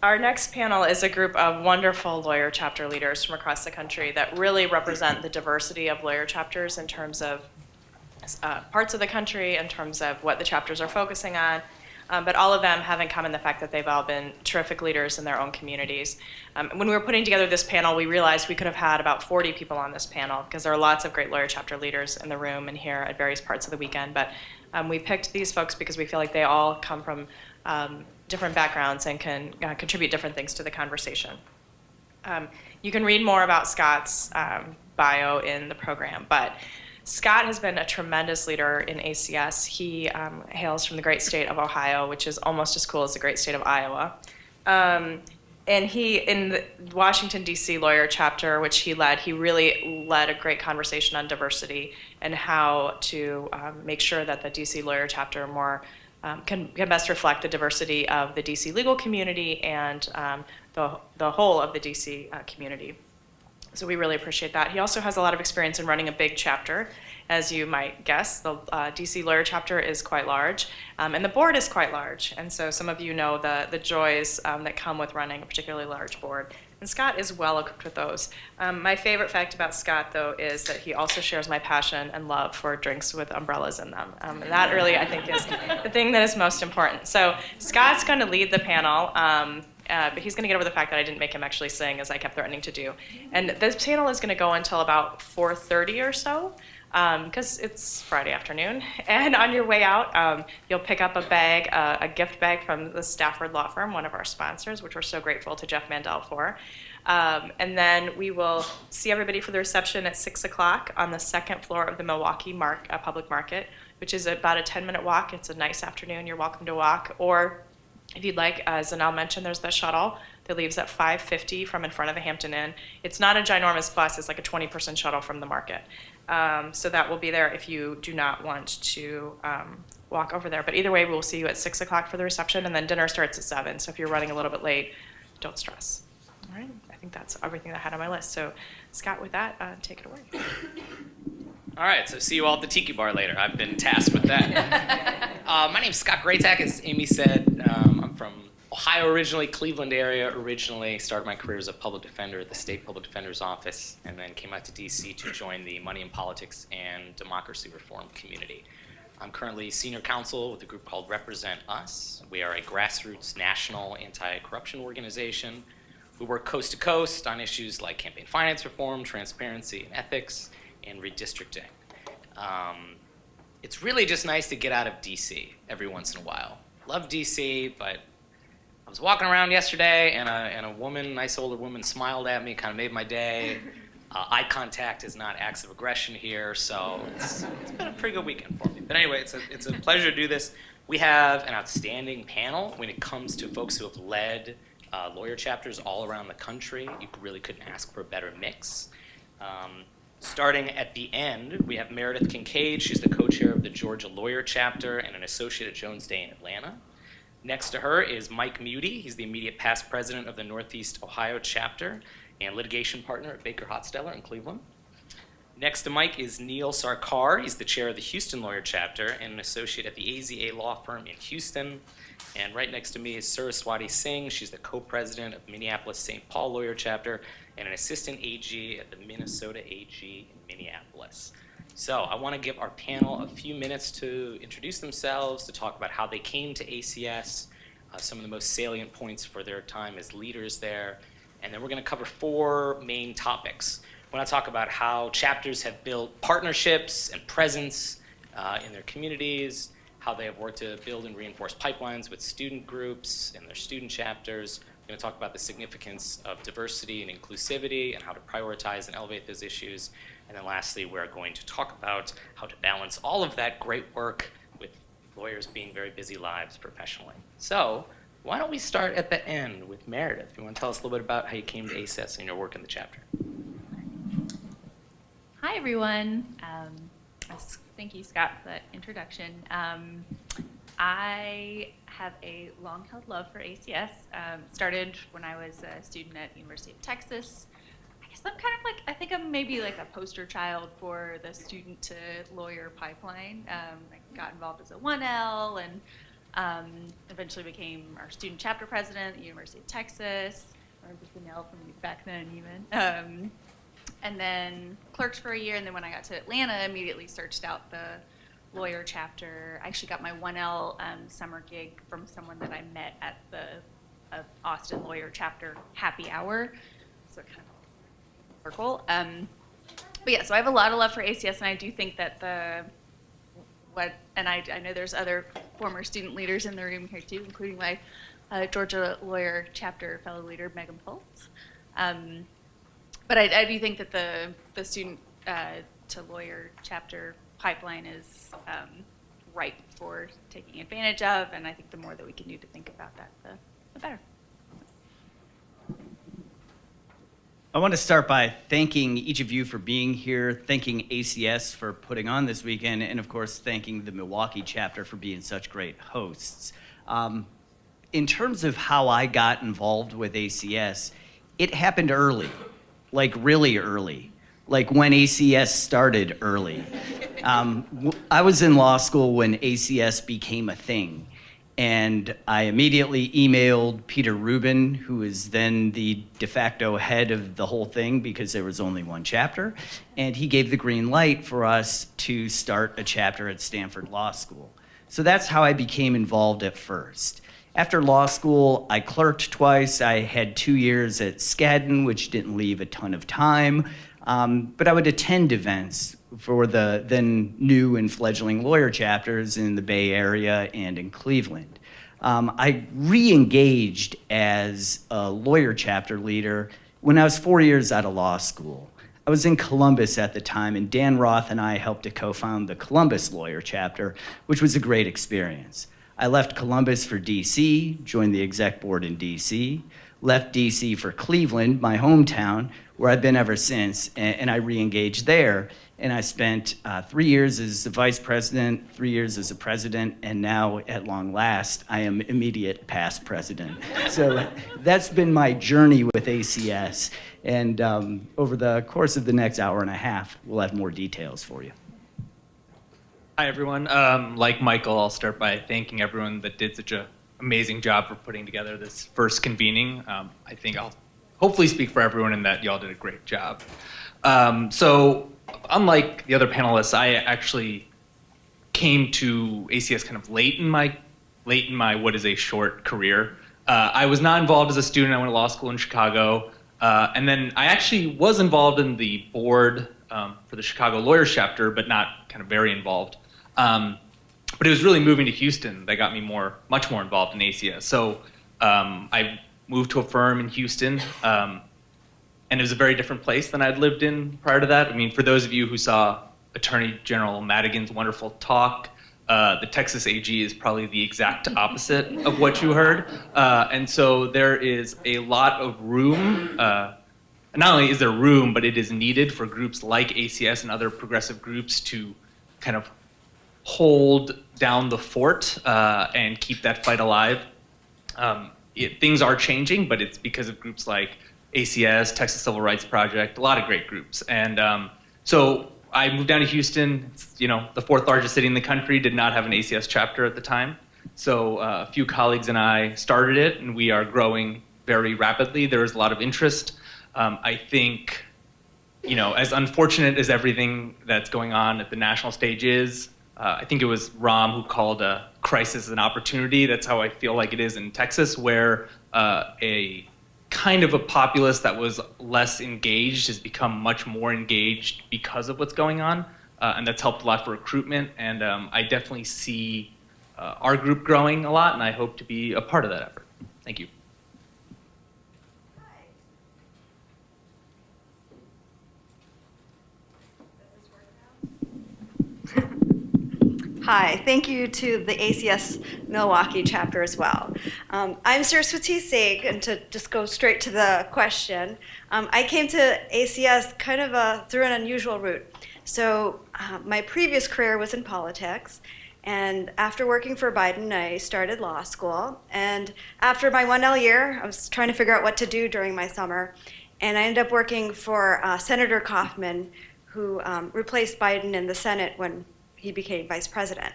Our next panel is a group of wonderful lawyer chapter leaders from across the country that really represent the diversity of lawyer chapters in terms of parts of the country, in terms of what the chapters are focusing on, but all of them have in common the fact that they've all been terrific leaders in their own communities. When we were putting together this panel, we realized we could have had about 40 people on this panel because there are lots of great lawyer chapter leaders in the room and here at various parts of the weekend. But we picked these folks because we feel like they all come from different backgrounds and can contribute different things to the conversation. You can read more about Scott's bio in the program, but Scott has been a tremendous leader in ACS. He hails from the great state of Ohio, which is almost as cool as the great state of Iowa. And he, in the Washington, D.C. lawyer chapter, which he led, he really led a great conversation on diversity and how to make sure that the D.C. lawyer chapter more can best reflect the diversity of the DC legal community and the whole of the DC community. So we really appreciate that. He also has a lot of experience in running a big chapter. As you might guess, the DC lawyer chapter is quite large, and the board is quite large. And so some of you know the joys that come with running a particularly large board. And Scott is well equipped with those. My favorite fact about Scott, though, is that he also shares my passion and love for drinks with umbrellas in them. And that really, I think, is the thing that is most important. So Scott's going to lead the panel, but he's going to get over the fact that I didn't make him actually sing, as I kept threatening to do. And this panel is going to go until about 4:30 or so, because it's Friday afternoon. And on your way out, you'll pick up a bag, a gift bag from the Stafford Law Firm, one of our sponsors, which we're so grateful to Jeff Mandel for. And then we will see everybody for the reception at 6 o'clock on the second floor of the Milwaukee Public Market, which is about a 10-minute walk. It's a nice afternoon. You're welcome to walk. Or if you'd like, as Zanel mentioned, there's the shuttle that leaves at 5:50 from in front of the Hampton Inn. It's not a ginormous bus. It's like a 20-person shuttle from the market. So that will be there if you do not want to walk over there. But either way, we'll see you at 6 o'clock for the reception, and then dinner starts at 7. So if you're running a little bit late, don't stress. All right, I think that's everything that I had on my list. So Scott, with that, take it away. All right, so see you all at the Tiki Bar later. I've been tasked with that. My name's Scott Graytak, as Amy said. I'm from Ohio originally, Cleveland area originally. Started my career as a public defender at the State Public Defender's Office, and then came out to DC to join the Money in Politics and Democracy Reform community. I'm currently senior counsel with a group called Represent Us. We are a grassroots national anti-corruption organization. We work coast to coast on issues like campaign finance reform, transparency and ethics, and redistricting. It's really just nice to get out of DC every once in a while. Love DC, but I was walking around yesterday and a woman, nice older woman, smiled at me, kind of made my day. Eye contact is not acts of aggression here, so it's been a pretty good weekend for me. But anyway, it's a pleasure to do this. We have an outstanding panel when it comes to folks who have led lawyer chapters all around the country. You really couldn't ask for a better mix. Starting at the end, we have Meredith Kincaid. She's the co-chair of the Georgia Lawyer Chapter and an associate at Jones Day in Atlanta. Next to her is Mike Muty. He's the immediate past president of the Northeast Ohio Chapter and litigation partner at Baker Hotsteller in Cleveland. Next to Mike is Neil Sarkar. He's the chair of the Houston Lawyer Chapter and an associate at the AZA Law Firm in Houston. And right next to me is Saraswati Singh. She's the co-president of Minneapolis-St. Paul Lawyer Chapter and an assistant AG at the Minnesota AG in Minneapolis. So I want to give our panel a few minutes to introduce themselves, to talk about how they came to ACS, some of the most salient points for their time as leaders there, and then we're going to cover 4 main topics. We're going to talk about how chapters have built partnerships and presence in their communities, how they have worked to build and reinforce pipelines with student groups and their student chapters. We're going to talk about the significance of diversity and inclusivity and how to prioritize and elevate those issues. And then lastly, we're going to talk about how to balance all of that great work with lawyers being very busy lives professionally. So why don't we start at the end with Meredith? You want to tell us a little bit about how you came to ACS and your work in the chapter? Hi, everyone. Thank you, Scott, for that introduction. I have a long-held love for ACS. Started when I was a student at University of Texas. I guess I'm kind of like, I think I'm maybe like a poster child for the student to lawyer pipeline. I got involved as a 1L and Eventually became our student chapter president at the University of Texas. I remember Janelle from back then even. And then clerked for a year, and then when I got to Atlanta, immediately searched out the lawyer chapter. I actually got my 1L summer gig from someone that I met at the Austin lawyer chapter happy hour. So it kind of circle. But yeah, so I have a lot of love for ACS, and I do think that and I know there's other former student leaders in the room here too, including my Georgia lawyer chapter fellow leader, Megan Fultz. But I do think that the student to lawyer chapter pipeline is ripe for taking advantage of, and I think the more that we can do to think about that, the better. I want to start by thanking each of you for being here, thanking ACS for putting on this weekend, and of course, thanking the Milwaukee chapter for being such great hosts. In terms of how I got involved with ACS, it happened early, like really early, like when ACS started early. I was in law school when ACS became a thing. And I immediately emailed Peter Rubin, who is then the de facto head of the whole thing because there was only one chapter. And he gave the green light for us to start a chapter at Stanford Law School. So that's how I became involved at first. After law school, I clerked twice. I had 2 years at Skadden, which didn't leave a ton of time. But I would attend events for the then new and fledgling lawyer chapters in the Bay Area and in Cleveland. I re-engaged as a lawyer chapter leader when I was 4 years out of law school. I was in Columbus at the time, and Dan Roth and I helped to co-found the Columbus lawyer chapter, which was a great experience. I left Columbus for DC, joined the exec board in DC, left DC for Cleveland, my hometown, where I've been ever since, and I re-engaged there. And I spent 3 years as the vice president, 3 years as a president, and now, at long last, I am immediate past president. So that's been my journey with ACS. And over the course of the next hour and a half, we'll have more details for you. Hi, everyone. Like Michael, I'll start by thanking everyone that did such an amazing job for putting together this first convening. I think I'll hopefully speak for everyone in that y'all did a great job. So unlike the other panelists, I actually came to ACS kind of late in my what is a short career. I was not involved as a student. I went to law school in Chicago. And then I actually was involved in the board for the Chicago Lawyers Chapter, but not kind of very involved. But it was really moving to Houston that got me much more involved in ACS. So I moved to a firm in Houston, and it was a very different place than I'd lived in prior to that. I mean, for those of you who saw Attorney General Madigan's wonderful talk, the Texas AG is probably the exact opposite of what you heard. And so there is a lot of room. Not only is there room, but it is needed for groups like ACS and other progressive groups to kind of hold down the fort and keep that fight alive. Things are changing, but it's because of groups like ACS, Texas Civil Rights Project, a lot of great groups. And so I moved down to Houston. It's, the fourth largest city in the country, did not have an ACS chapter at the time. So a few colleagues and I started it, and we are growing very rapidly. There is a lot of interest. I think, as unfortunate as everything that's going on at the national stage is, I think it was Rahm who called a crisis an opportunity. That's how I feel like it is in Texas, where a kind of a populace that was less engaged has become much more engaged because of what's going on. And that's helped a lot for recruitment. And I definitely see our group growing a lot, and I hope to be a part of that effort. Thank you. Hi, thank you to the ACS Milwaukee chapter as well. I'm Saraswati Singh, and to just go straight to the question, I came to ACS kind of through an unusual route. So my previous career was in politics, and after working for Biden, I started law school. And after my 1L year, I was trying to figure out what to do during my summer, and I ended up working for Senator Kaufman, who replaced Biden in the Senate when he became vice president.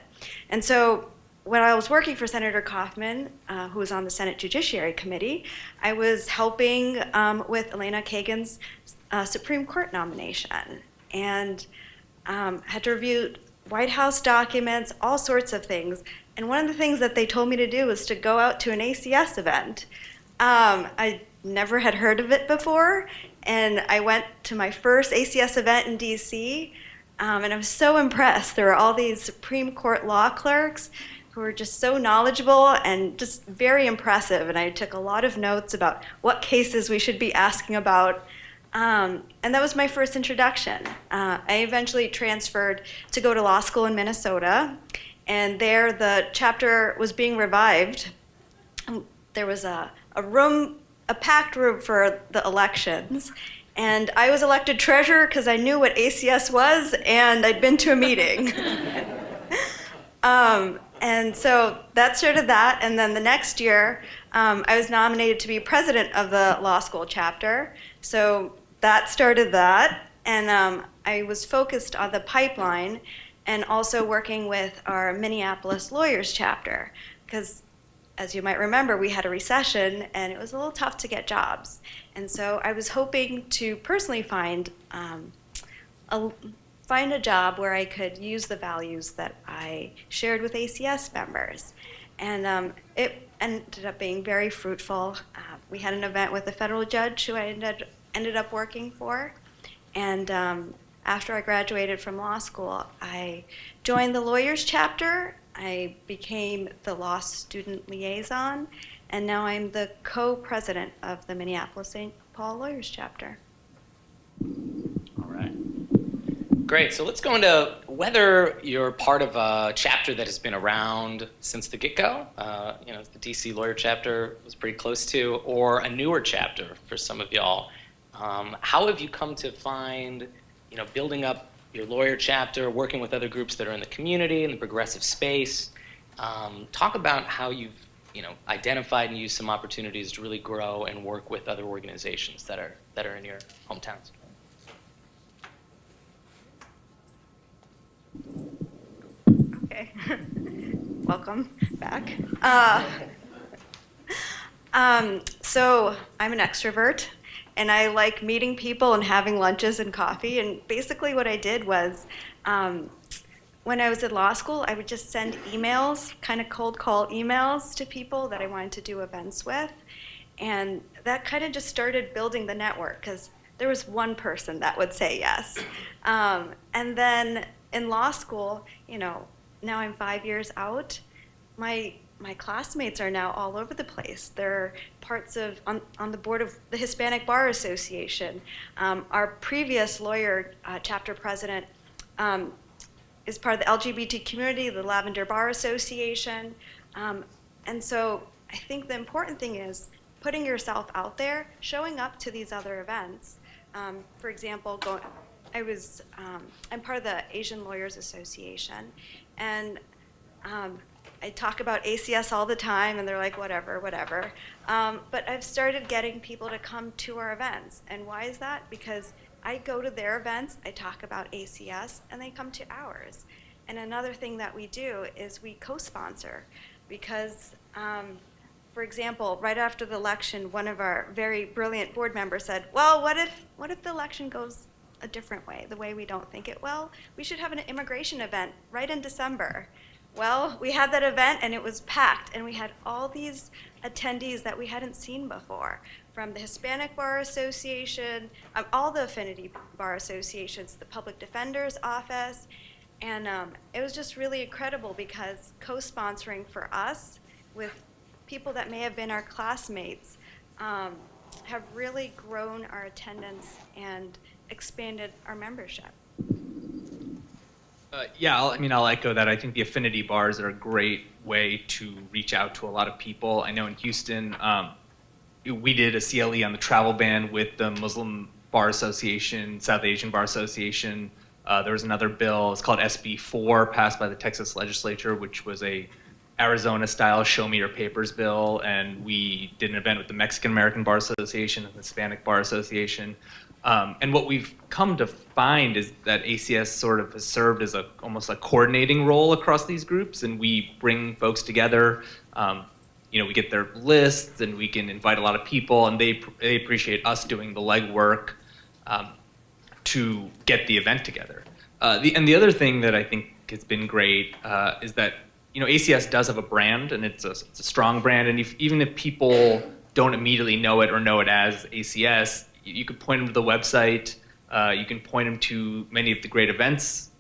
And so when I was working for Senator Kaufman, who was on the Senate Judiciary Committee, I was helping with Elena Kagan's Supreme Court nomination, and had to review White House documents, all sorts of things. And one of the things that they told me to do was to go out to an ACS event. I never had heard of it before, and I went to my first ACS event in DC, and I was so impressed. There were all these Supreme Court law clerks who were just so knowledgeable and just very impressive, and I took a lot of notes about what cases we should be asking about. And that was my first introduction. I eventually transferred to go to law school in Minnesota, and there the chapter was being revived. There was a packed room for the elections, and I was elected treasurer because I knew what ACS was, and I'd been to a meeting. And so that started that, and then the next year, I was nominated to be president of the law school chapter. So that started that, and I was focused on the pipeline and also working with our Minneapolis lawyers chapter, because as you might remember, we had a recession and it was a little tough to get jobs. And so I was hoping to personally find a job where I could use the values that I shared with ACS members. And it ended up being very fruitful. We had an event with a federal judge who I ended up working for. And after I graduated from law school, I joined the lawyers chapter. I became the law student liaison, and now I'm the co-president of the Minneapolis-St. Paul Lawyers Chapter. All right. Great. So let's go into whether you're part of a chapter that has been around since the get-go, the DC lawyer chapter was pretty close to, or a newer chapter for some of y'all. How have you come to find, building up your lawyer chapter, working with other groups that are in the community, in the progressive space? Talk about how you've identified and used some opportunities to really grow and work with other organizations that are in your hometowns. Okay. Welcome back. So I'm an extrovert, and I like meeting people and having lunches and coffee. And basically what I did was, when I was in law school, I would just send emails, kind of cold call emails to people that I wanted to do events with. And that kind of just started building the network, because there was one person that would say yes. And then in law school, now I'm 5 years out, my classmates are now all over the place. They're parts of, on the board of the Hispanic Bar Association. Our previous lawyer chapter president is part of the LGBT community, the Lavender Bar Association. And so I think the important thing is putting yourself out there, showing up to these other events. For example, I'm part of the Asian Lawyers Association, and I talk about ACS all the time, and they're like, whatever. But I've started getting people to come to our events. And why is that? Because I go to their events, I talk about ACS, and they come to ours. And another thing that we do is we co-sponsor, because, for example, right after the election, one of our very brilliant board members said, well, what if the election goes a different way, the way we don't think it will? We should have an immigration event right in December. Well, we had that event, and it was packed, and we had all these attendees that we hadn't seen before, from the Hispanic Bar Association, all the affinity bar associations, the Public Defender's Office, and it was just really incredible, because co-sponsoring for us with people that may have been our classmates have really grown our attendance and expanded our membership. I'll echo that. I think the affinity bars are a great way to reach out to a lot of people. I know in Houston, we did a CLE on the travel ban with the Muslim Bar Association, South Asian Bar Association. There was another bill, it's called SB 4, passed by the Texas legislature, which was a Arizona-style Show Me Your Papers bill, and we did an event with the Mexican American Bar Association and the Hispanic Bar Association. And what we've come to find is that ACS sort of has served as almost a coordinating role across these groups, and we bring folks together. We get their lists, and we can invite a lot of people, and they appreciate us doing the legwork to get the event together. The other thing that I think has been great is that ACS does have a brand, and it's a strong brand, and even if people don't immediately know it or know it as ACS, you can point them to the website. You can point them to many of the great events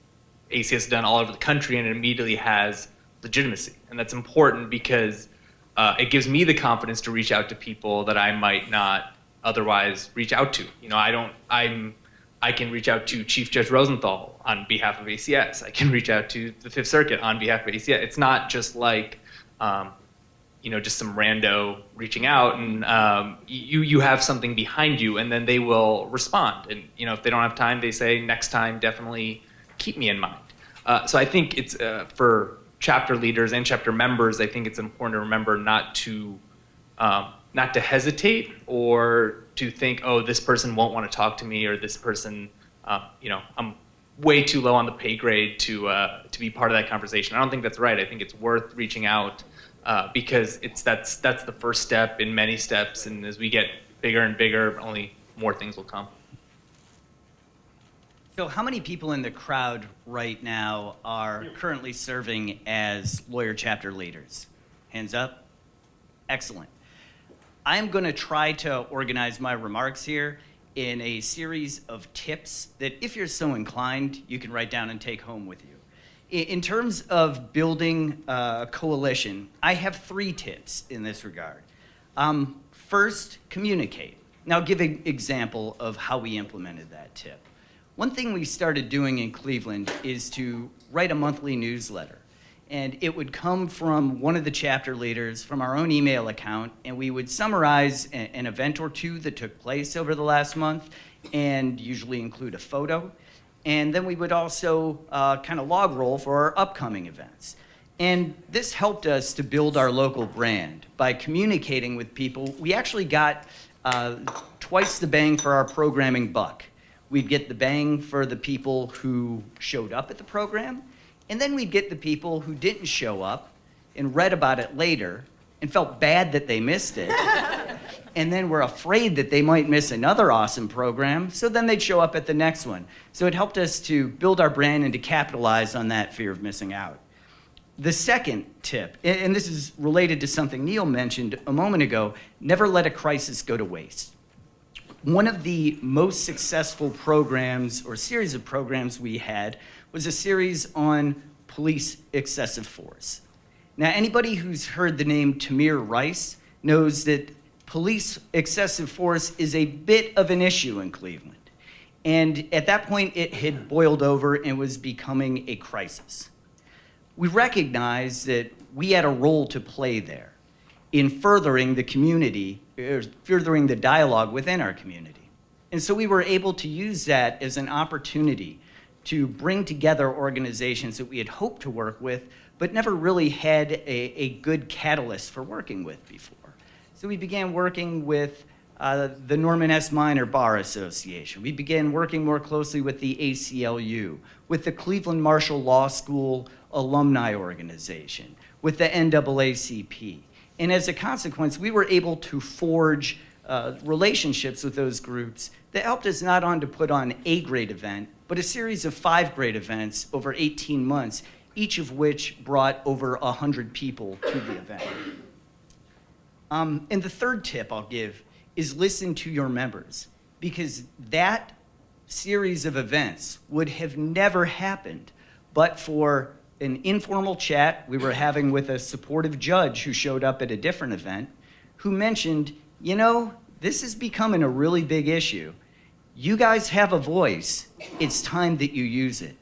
ACS has done all over the country, and it immediately has legitimacy. And that's important because it gives me the confidence to reach out to people that I might not otherwise reach out to. I can reach out to Chief Judge Rosenthal on behalf of ACS. I can reach out to the Fifth Circuit on behalf of ACS. It's not just like just some rando reaching out, and you have something behind you, and then they will respond. And if they don't have time, they say next time, definitely keep me in mind. So I think it's for chapter leaders and chapter members, I think it's important to remember not to hesitate or to think, oh, this person won't want to talk to me, or this person, I'm way too low on the pay grade to be part of that conversation. I don't think that's right. I think it's worth reaching out because that's the first step in many steps, and as we get bigger and bigger, only more things will come. So how many people in the crowd right now are currently serving as lawyer chapter leaders? Hands up. Excellent. I'm going to try to organize my remarks here in a series of tips that, if you're so inclined, you can write down and take home with you. In terms of building a coalition, I have 3 tips in this regard. First, communicate. Now, I'll give an example of how we implemented that tip. One thing we started doing in Cleveland is to write a monthly newsletter. And it would come from one of the chapter leaders from our own email account, and we would summarize an event or two that took place over the last month and usually include a photo. And then we would also kind of log roll for our upcoming events. And this helped us to build our local brand. By communicating with people, we actually got twice the bang for our programming buck. We'd get the bang for the people who showed up at the program, and then we'd get the people who didn't show up and read about it later and felt bad that they missed it, and then were afraid that they might miss another awesome program, so then they'd show up at the next one. So it helped us to build our brand and to capitalize on that fear of missing out. The second tip, and this is related to something Neil mentioned a moment ago, never let a crisis go to waste. One of the most successful programs or series of programs we had was a series on police excessive force. Now, anybody who's heard the name Tamir Rice knows that police excessive force is a bit of an issue in Cleveland. And at that point, it had boiled over and was becoming a crisis. We recognized that we had a role to play there in furthering the community, furthering the dialogue within our community. And so we were able to use that as an opportunity to bring together organizations that we had hoped to work with, but never really had a good catalyst for working with before. So we began working with the Norman S. Minor Bar Association. We began working more closely with the ACLU, with the Cleveland Marshall Law School Alumni Organization, with the NAACP. And as a consequence, we were able to forge relationships with those groups that helped us not only to put on a great event, but a series of 5 great events over 18 months, each of which brought over 100 people to the event. And the third tip I'll give is listen to your members, because that series of events would have never happened but for an informal chat we were having with a supportive judge who showed up at a different event, who mentioned, this is becoming a really big issue. You guys have a voice. It's time that you use it.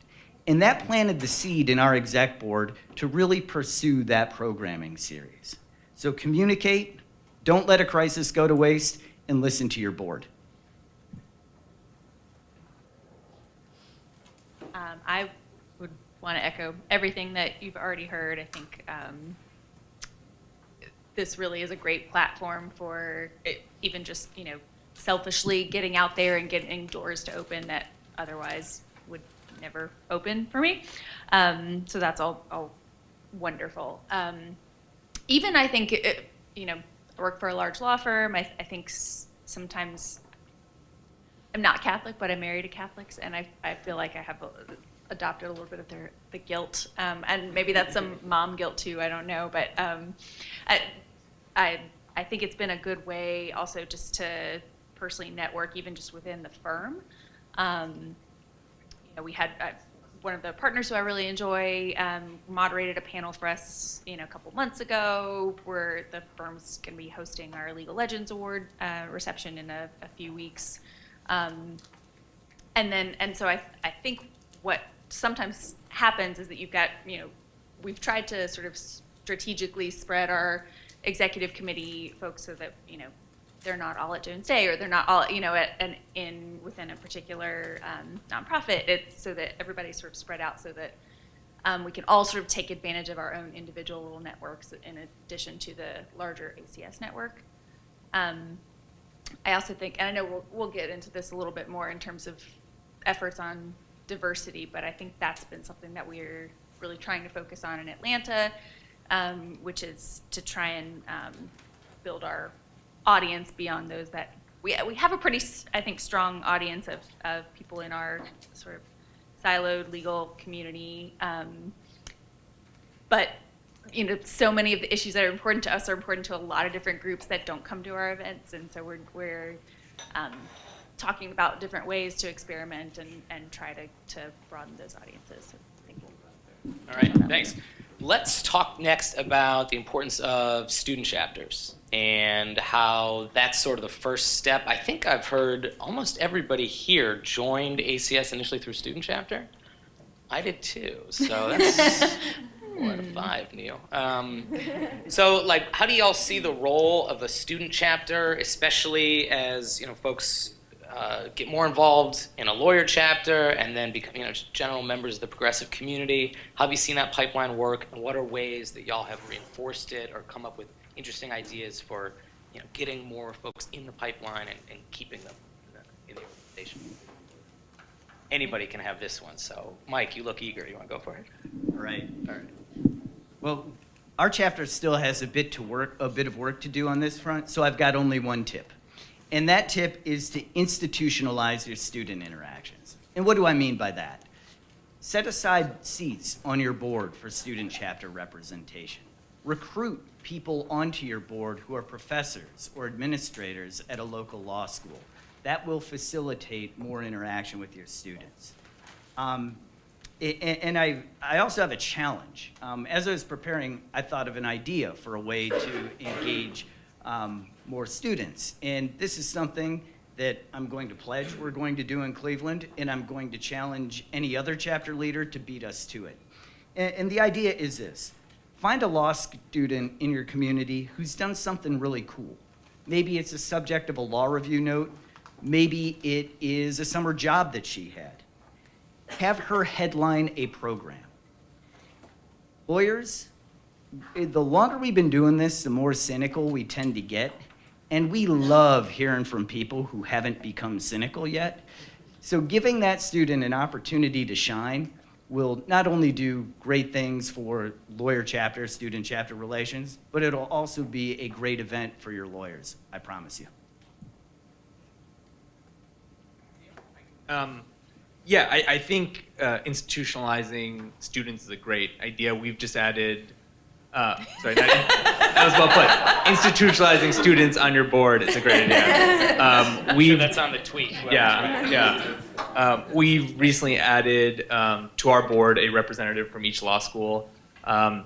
And that planted the seed in our exec board to really pursue that programming series. So communicate, don't let a crisis go to waste, and listen to your board. I would want to echo everything that you've already heard. I think this really is a great platform for even just selfishly getting out there and getting doors to open that otherwise would never open for me. So that's all wonderful. Even I think, I work for a large law firm. I think sometimes I'm not Catholic, but I'm married to Catholics, and I feel like I have adopted a little bit of the guilt, and maybe that's some mom guilt too. I don't know, but I think it's been a good way also just to personally network, even just within the firm. We had one of the partners who I really enjoy moderated a panel for us, a couple months ago, where the firm's going to be hosting our Legal Legends Award reception in a few weeks. And so I think what sometimes happens is that you've got, we've tried to sort of strategically spread our executive committee folks so that, they're not all at Jones Day, or they're not all, within a particular nonprofit. It's so that everybody's sort of spread out so that we can all sort of take advantage of our own individual little networks in addition to the larger ACS network. I also think, and I know we'll get into this a little bit more in terms of efforts on diversity, but I think that's been something that we're really trying to focus on in Atlanta, which is to try and build our audience beyond those that we have a pretty, I think, strong audience of people in our sort of siloed legal community, but so many of the issues that are important to us are important to a lot of different groups that don't come to our events, and so we're talking about different ways to experiment and try to broaden those audiences. So thank you. All right, thanks. Let's talk next about the importance of student chapters and how that's sort of the first step. I think I've heard almost everybody here joined ACS initially through student chapter. I did too, so that's 4 out of 5, Neil. So, how do y'all see the role of a student chapter, especially as folks get more involved in a lawyer chapter and then become general members of the progressive community? How have you seen that pipeline work, and what are ways that y'all have reinforced it or come up with interesting ideas for getting more folks in the pipeline and keeping them in the organization? Anybody can have this one. So, Mike, you look eager. You want to go for it? All right. Well, our chapter still has a bit of work to do on this front, so I've got only one tip. And that tip is to institutionalize your student interactions. And what do I mean by that? Set aside seats on your board for student chapter representation. Recruit people onto your board who are professors or administrators at a local law school. That will facilitate more interaction with your students. And I also have a challenge. As I was preparing, I thought of an idea for a way to engage more students. And this is something that I'm going to pledge we're going to do in Cleveland, and I'm going to challenge any other chapter leader to beat us to it. And the idea is this. Find a law student in your community who's done something really cool. Maybe it's a subject of a law review note. Maybe it is a summer job that she had. Have her headline a program. Lawyers, the longer we've been doing this, the more cynical we tend to get. And we love hearing from people who haven't become cynical yet. So giving that student an opportunity to shine will not only do great things for lawyer chapter, student chapter relations, but it'll also be a great event for your lawyers, I promise you. I think institutionalizing students is a great idea. We've just added, that was well put. Institutionalizing students on your board is a great idea. I'm sure that's on the tweet. We've recently added to our board a representative from each law school. And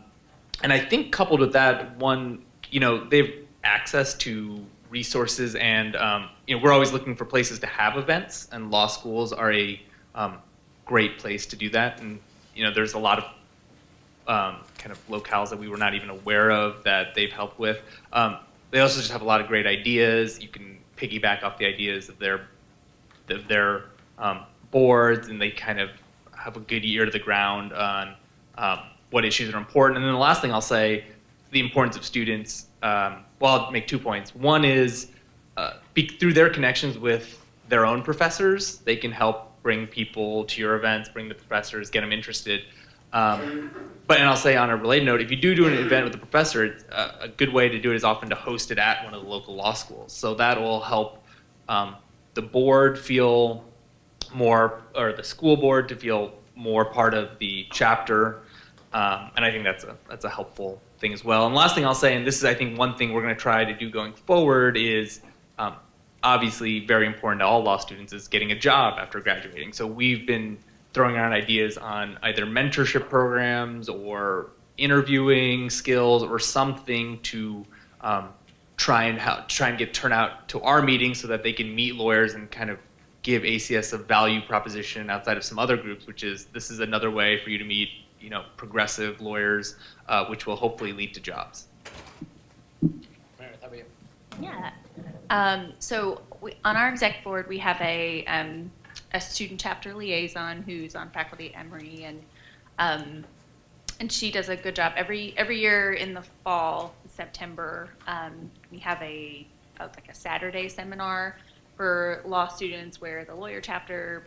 I think coupled with that, one, they have access to resources, and we're always looking for places to have events, and law schools are a great place to do that. And there's a lot of kind of locales that we were not even aware of that they've helped with. They also just have a lot of great ideas. You can piggyback off the ideas of their boards, and they kind of have a good ear to the ground on what issues are important. And then the last thing I'll say, the importance of students. I'll make 2 points. One is through their connections with their own professors, they can help bring people to your events, bring the professors, get them interested. And I'll say on a related note, if you do an event with a professor, it's, a good way to do it is often to host it at one of the local law schools. So that will help the board feel more, or the school board to feel more part of the chapter. And I think that's a helpful thing as well. And last thing I'll say, and this is I think one thing we're going to try to do going forward, is obviously very important to all law students is getting a job after graduating. So we've been throwing around ideas on either mentorship programs or interviewing skills or something to try and get turnout to our meetings so that they can meet lawyers and kind of give ACS a value proposition outside of some other groups, which is this is another way for you to meet progressive lawyers, which will hopefully lead to jobs. Meredith, how about you? Yeah. So on our exec board, we have a student chapter liaison who's on faculty at Emory, and she does a good job. Every year in the fall, September, we have a Saturday seminar for law students where the lawyer chapter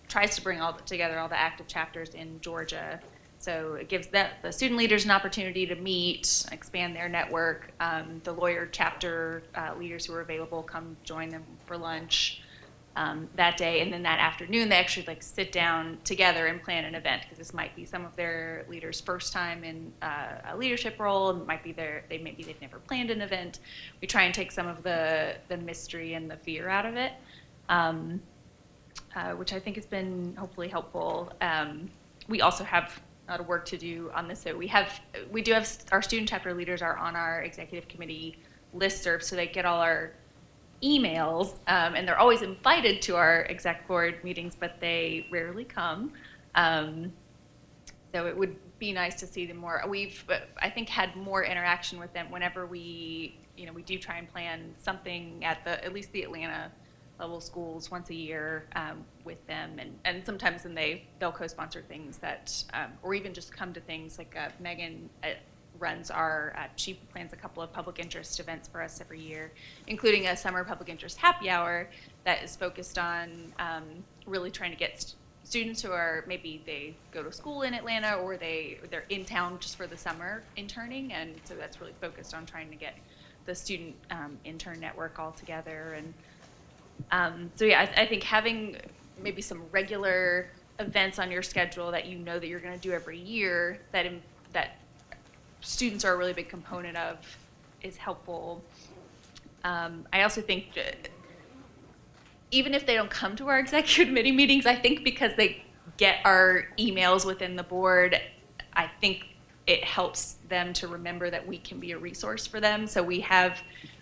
tries to bring together all the active chapters in Georgia. So it gives the student leaders an opportunity to meet, expand their network. The lawyer chapter leaders who are available come join them for lunch that day, and then that afternoon they actually sit down together and plan an event, because this might be some of their leaders' first time in a leadership role. It might be maybe they've never planned an event. We try and take some of the mystery and the fear out of it, which I think has been hopefully helpful. We also have a lot of work to do on this. So we do have our student chapter leaders are on our executive committee listserv, so they get all our emails, and they're always invited to our exec board meetings, but they rarely come. So it would be nice to see them more. We've, I think, had more interaction with them whenever we do try and plan something at least the Atlanta level schools once a year with them, and sometimes then they'll co-sponsor things that, or even just come to things like Megan runs she plans a couple of public interest events for us every year, including a summer public interest happy hour that is focused on really trying to get students who are, maybe they go to school in Atlanta or they're in town just for the summer interning, and so that's really focused on trying to get the student intern network all together. And so yeah, I think having maybe some regular events on your schedule that that you're going to do every year that students are a really big component of is helpful. I also think even if they don't come to our executive committee meetings, I think because they get our emails within the board, I think it helps them to remember that we can be a resource for them. So we have,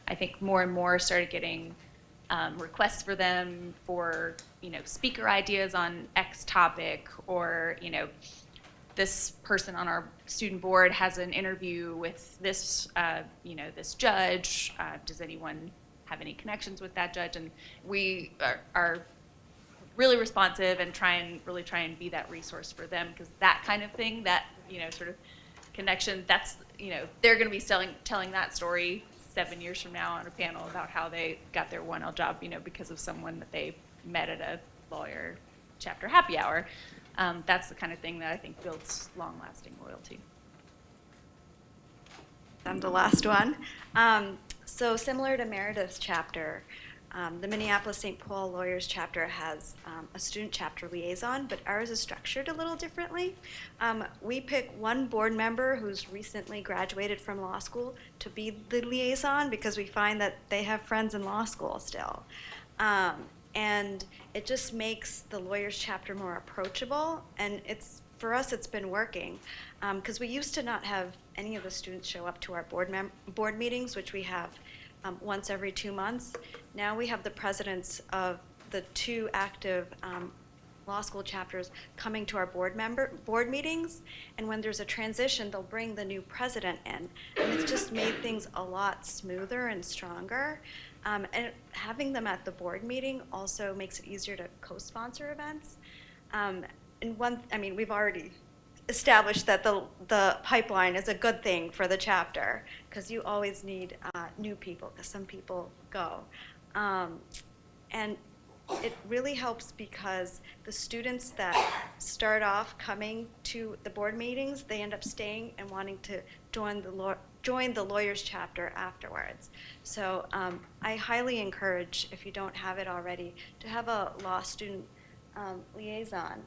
I think, more and more started getting requests for them for, speaker ideas on X topic, or, this person on our student board has an interview with this, this judge. Does anyone have any connections with that judge? And we are really responsive and try and be that resource for them, because that kind of thing, that, sort of connection, that's, they're going to be telling that story 7 years from now on a panel about how they got their 1L job, because of someone that they met at a lawyer chapter happy hour. That's the kind of thing that I think builds long-lasting loyalty. I'm the last one. So similar to Meredith's chapter, the Minneapolis-St. Paul Lawyers chapter has a student chapter liaison, but ours is structured a little differently. We pick one board member who's recently graduated from law school to be the liaison, because we find that they have friends in law school still. And it just makes the Lawyers chapter more approachable, and for us it's been working, because we used to not have any of the students show up to our board meetings, which we have once every 2 months. Now we have the presidents of the 2 active law school chapters coming to our board meetings, and when there's a transition, they'll bring the new president in, and it's just made things a lot smoother and stronger. And having them at the board meeting also makes it easier to co-sponsor events. And we've already established that the pipeline is a good thing for the chapter, because you always need new people, because some people go. And it really helps because the students that start off coming to the board meetings, they end up staying and wanting to join the lawyers chapter afterwards. So I highly encourage, if you don't have it already, to have a law student liaison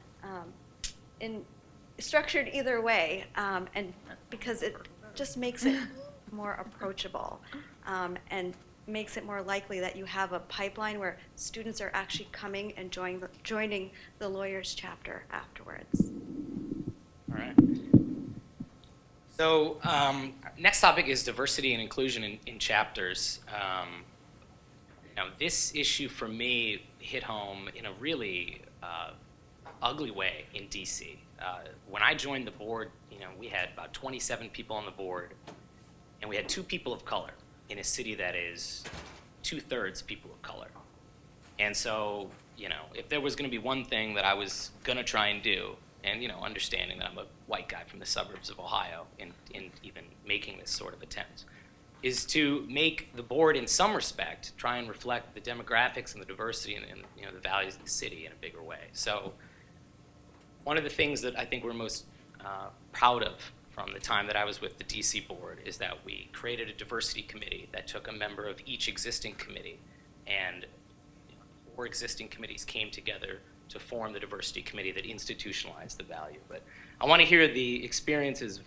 structured either way, and because it just makes it more approachable and makes it more likely that you have a pipeline where students are actually coming and joining the lawyers chapter afterwards. All right. So next topic is diversity and inclusion in chapters. Now this issue for me hit home in a really ugly way in DC. When I joined the board, we had about 27 people on the board, and we had 2 people of color in a city that is 2/3 people of color. And so, if there was going to be one thing that I was going to try and do, and, understanding that I'm a white guy from the suburbs of Ohio in even making this sort of attempt, is to make the board, in some respect, try and reflect the demographics and the diversity and the values of the city in a bigger way. So one of the things that I think we're most proud of from the time that I was with the DC board is that we created a diversity committee that took a member of each existing committee, and 4 existing committees came together to form the diversity committee that institutionalized the value. But I want to hear the experiences of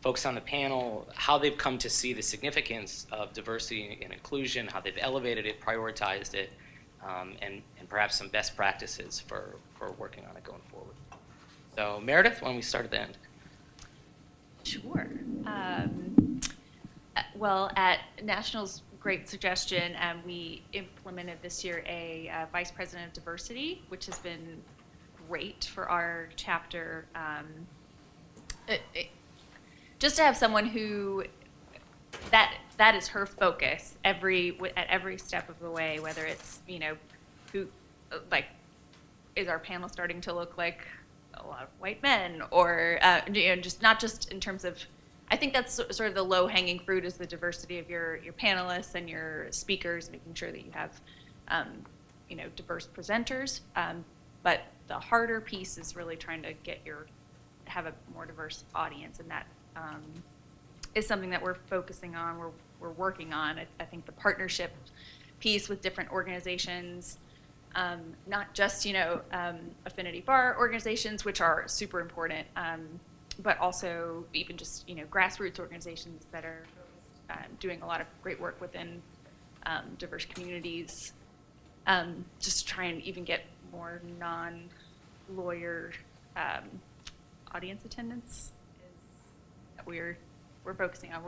folks on the panel, how they've come to see the significance of diversity and inclusion, how they've elevated it, prioritized it, and perhaps some best practices for working on it going forward. So Meredith, why don't we start at the end? Sure. Well, at National's great suggestion, we implemented this year a vice president of diversity, which has been great for our chapter. Just to have someone who that is her focus at every step of the way, whether it's who is our panel starting to look like a lot of white men, or just not just in terms of, I think that's sort of the low-hanging fruit is the diversity of your panelists and your speakers, making sure that you have diverse presenters. But the harder piece is really trying to have a more diverse audience, and that is something that we're focusing on. We're working on. I think the partnership piece with different organizations. Not just affinity bar organizations, which are super important, but also even just grassroots organizations that are doing a lot of great work within diverse communities. Just try and even get more non-lawyer audience attendance is that we're focusing on.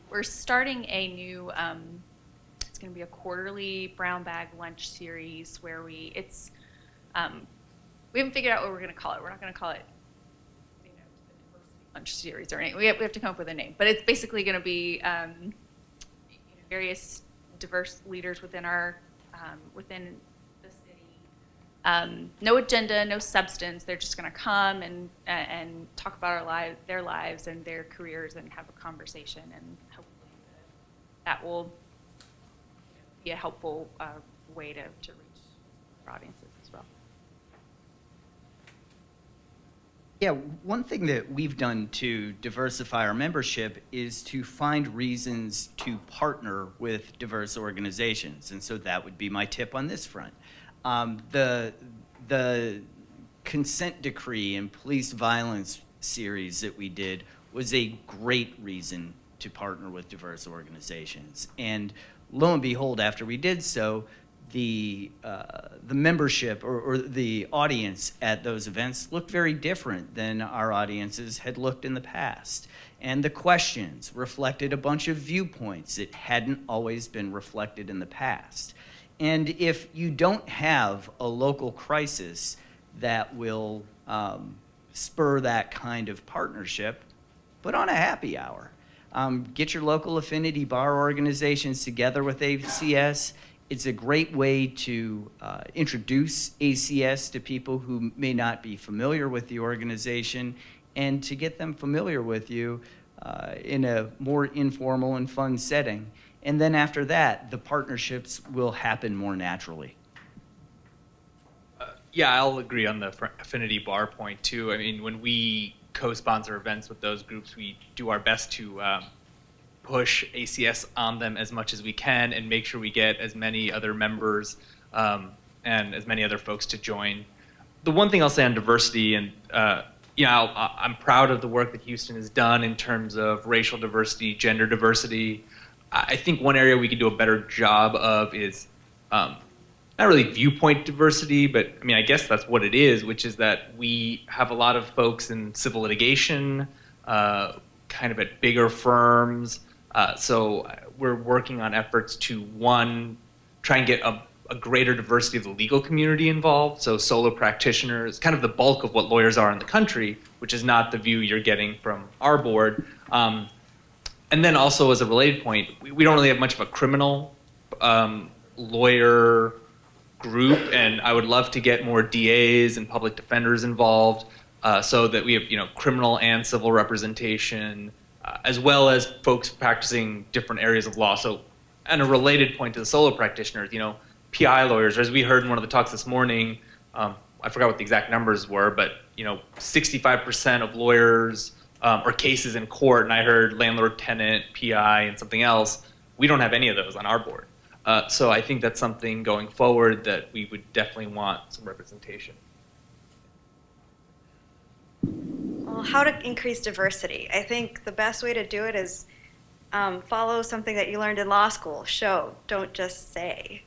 We're starting a new. It's going to be a quarterly brown bag lunch series where we haven't figured out what we're going to call it. We're not going to call it the diversity lunch series or anything. We have to come up with a name, but it's basically going to be various diverse leaders within within the city. No agenda, no substance. They're just going to come and talk about their lives and their careers and have a conversation, and hopefully that will be a helpful way to reach our audiences as well. Yeah, one thing that we've done to diversify our membership is to find reasons to partner with diverse organizations, and so that would be my tip on this front. The consent decree and police violence series that we did was a great reason to partner with diverse organizations, and lo and behold, after we did so, the membership or the audience at those events looked very different than our audiences had looked in the past. And the questions reflected a bunch of viewpoints that hadn't always been reflected in the past. And if you don't have a local crisis that will spur that kind of partnership, put on a happy hour. Get your local affinity bar organizations together with ACS. It's a great way to introduce ACS to people who may not be familiar with the organization. and to get them familiar with you in a more informal and fun setting. And then after that, the partnerships will happen more naturally. Yeah, I'll agree on the affinity bar point too. I mean, when we co-sponsor events with those groups, we do our best to push ACS on them as much as we can and make sure we get as many other members and as many other folks to join. The one thing I'll say on diversity, and I'm proud of the work that Houston has done in terms of racial diversity, gender diversity. I think one area we could do a better job of is not really viewpoint diversity, but I mean, I guess that's what it is, which is that we have a lot of folks in civil litigation, kind of at bigger firms. So we're working on efforts to, one, try and get a greater diversity of the legal community involved. So solo practitioners, kind of the bulk of what lawyers are in the country, which is not the view you're getting from our board. And then also as a related point, we don't really have much of a criminal lawyer group, and I would love to get more DAs and public defenders involved so that we have criminal and civil representation, as well as folks practicing different areas of law. So, and a related point to the solo practitioners, PI lawyers, as we heard in one of the talks this morning, I forgot what the exact numbers were, but 65% of lawyers or cases in court, and I heard landlord, tenant, PI, and something else, we don't have any of those on our board. So I think that's something going forward that we would definitely want some representation. Well, how to increase diversity? I think the best way to do it is follow something that you learned in law school. Show, don't just say,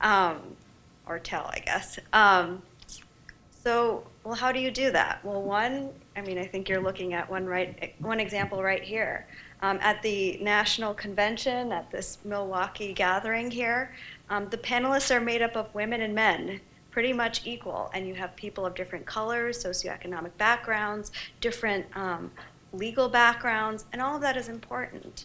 or tell, I guess. Well, how do you do that? Well, I think you're looking at one example right here. At the national convention, at this Milwaukee gathering here, the panelists are made up of women and men, pretty much equal, and you have people of different colors, socioeconomic backgrounds, different legal backgrounds, and all of that is important.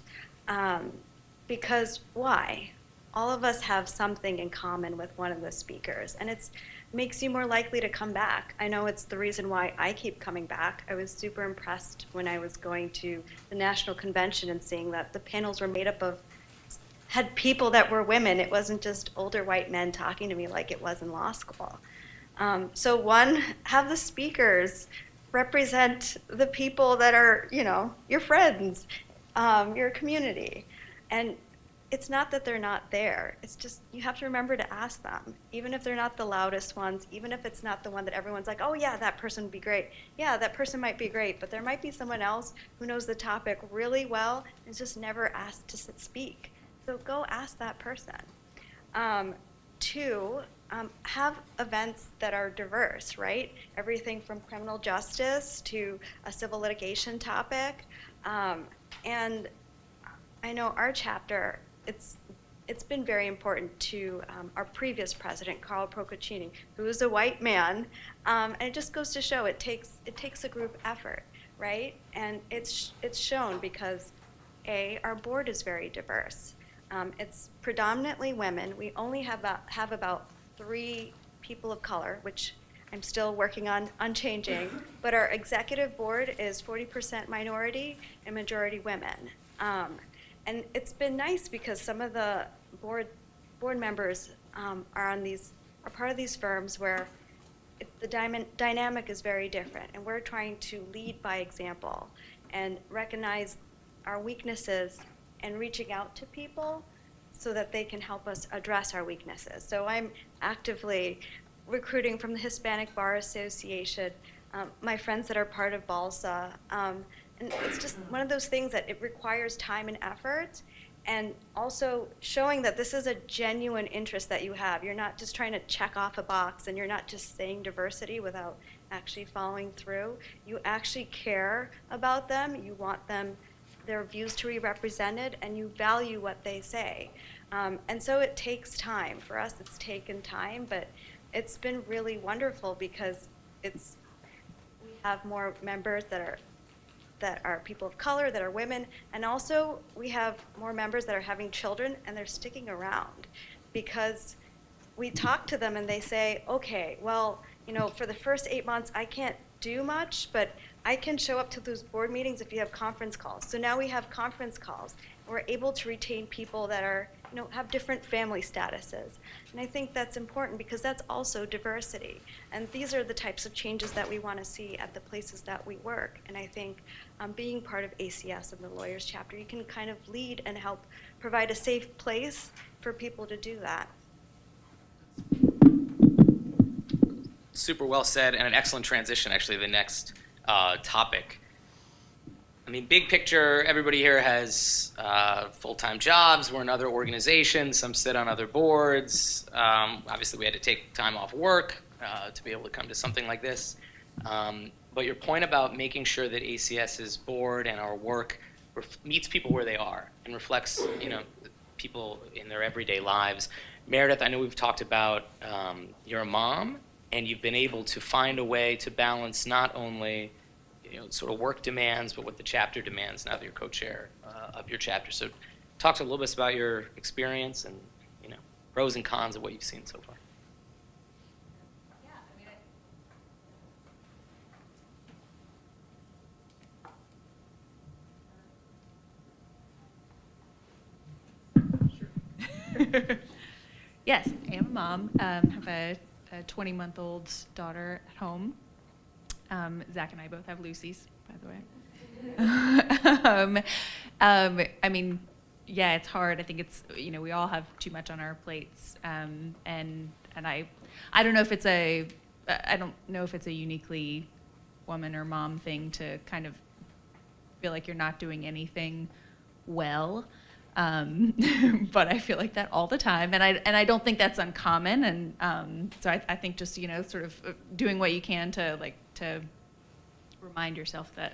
Because why? All of us have something in common with one of the speakers, and it makes you more likely to come back. I know it's the reason why I keep coming back. I was super impressed when I was going to the national convention and seeing that the panels were made up of, had people that were women. It wasn't just older white men talking to me like it was in law school. So one, have the speakers represent the people that are, your friends, your community. And it's not that they're not there. It's just you have to remember to ask them, even if they're not the loudest ones, even if it's not the one that everyone's like, oh yeah, that person would be great. Yeah, that person might be great, but there might be someone else who knows the topic really well and is just never asked to speak. So go ask that person. Two, have events that are diverse, right? Everything from criminal justice to a civil litigation topic. And I know our chapter, it's been very important to our previous president, Carl Procaccini, who is a white man, and it just goes to show it takes a group effort, right? And it's shown because our board is very diverse. It's predominantly women. We only have about 3 people of color, which I'm still working on changing. But our executive board is 40% minority and majority women. And it's been nice because some of the board members are part of these firms where the dynamic is very different, and we're trying to lead by example and recognize our weaknesses and reaching out to people so that they can help us address our weaknesses. So I'm actively recruiting from the Hispanic Bar Association, my friends that are part of BALSA, and it's just one of those things that it requires time and effort, and also showing that this is a genuine interest that you have. You're not just trying to check off a box, and you're not just saying diversity without actually following through. You actually care about them. You want their views to be represented, and you value what they say. And so it takes time. For us, it's taken time, but it's been really wonderful because we have more members that are people of color, that are women, and also we have more members that are having children, and they're sticking around because we talk to them and they say, okay, well, for the first 8 months I can't do much, but I can show up to those board meetings if you have conference calls. So now we have conference calls. We're able to retain people that are, have different family statuses. And I think that's important because that's also diversity. And these are the types of changes that we want to see at the places that we work. And I think being part of ACS and the Lawyers Chapter, you can kind of lead and help provide a safe place for people to do that. Super well said, and an excellent transition, actually, to the next topic. I mean, big picture, everybody here has full-time jobs. We're in other organizations. Some sit on other boards. Obviously, we had to take time off work to be able to come to something like this. But your point about making sure that ACS's board and our work meets people where they are and reflects, people in their everyday lives. Meredith, I know we've talked about you're a mom, and you've been able to find a way to balance not only sort of work demands, but what the chapter demands now that you're co-chair of your chapter. So talk to a little bit about your experience and, pros and cons of what you've seen so far. Yes, I am a mom. Have a 20-month-old daughter at home. Zach and I both have Lucy's, by the way. I mean, yeah, it's hard. I think it's, we all have too much on our plates. And I don't know if it's I don't know if it's a uniquely woman or mom thing to kind of feel like you're not doing anything well. But I feel like that all the time, and I don't think that's uncommon. And so I think just sort of doing what you can to remind yourself that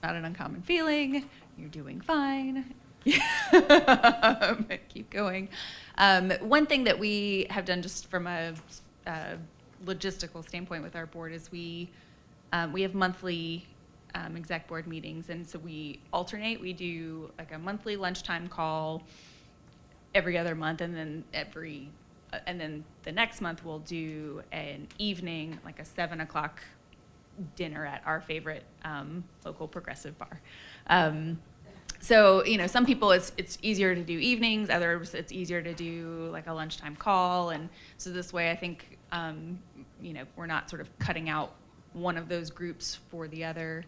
not an uncommon feeling. You're doing fine. Keep going. One thing that we have done just from a logistical standpoint with our board is we have monthly exec board meetings, and so we alternate. We do like a monthly lunchtime call every other month, and then the next month we'll do an evening, like a 7:00 dinner at our favorite local progressive bar. So some people it's easier to do evenings, others it's easier to do like a lunchtime call, and so this way I think we're not sort of cutting out one of those groups for the other.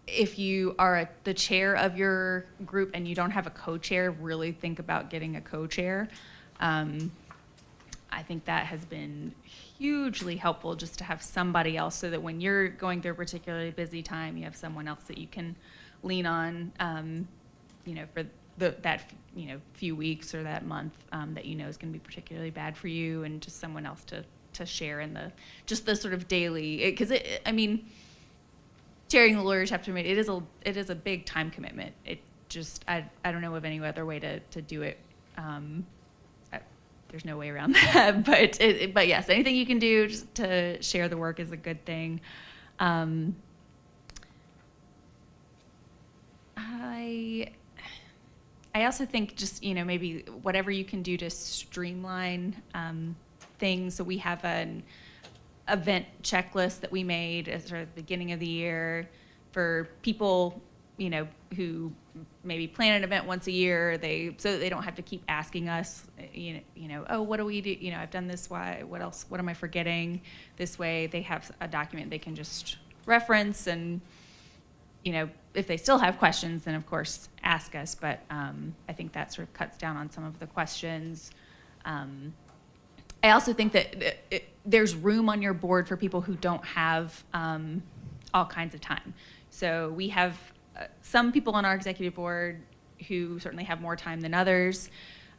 If you are the chair of your group and you don't have a co-chair, really think about getting a co-chair. I think that has been hugely helpful just to have somebody else so that when you're going through a particularly busy time, you have someone else that you can lean on, for that few weeks or that month that is going to be particularly bad for you, and just someone else to share in the sort of daily, because chairing the lawyer chapter meeting, it is a big time commitment. It just I don't know of any other way to do it. There's no way around that, but yes, anything you can do just to share the work is a good thing. I also think just maybe whatever you can do to streamline things. So we have an event checklist that we made at sort of the beginning of the year for people who maybe plan an event once a year, so they don't have to keep asking us, oh, what do we do? I've done this. Why? What else? What am I forgetting? This way, they have a document they can just reference, and if they still have questions, then of course ask us. But I think that sort of cuts down on some of the questions. I also think that there's room on your board for people who don't have all kinds of time. So we have some people on our executive board who certainly have more time than others,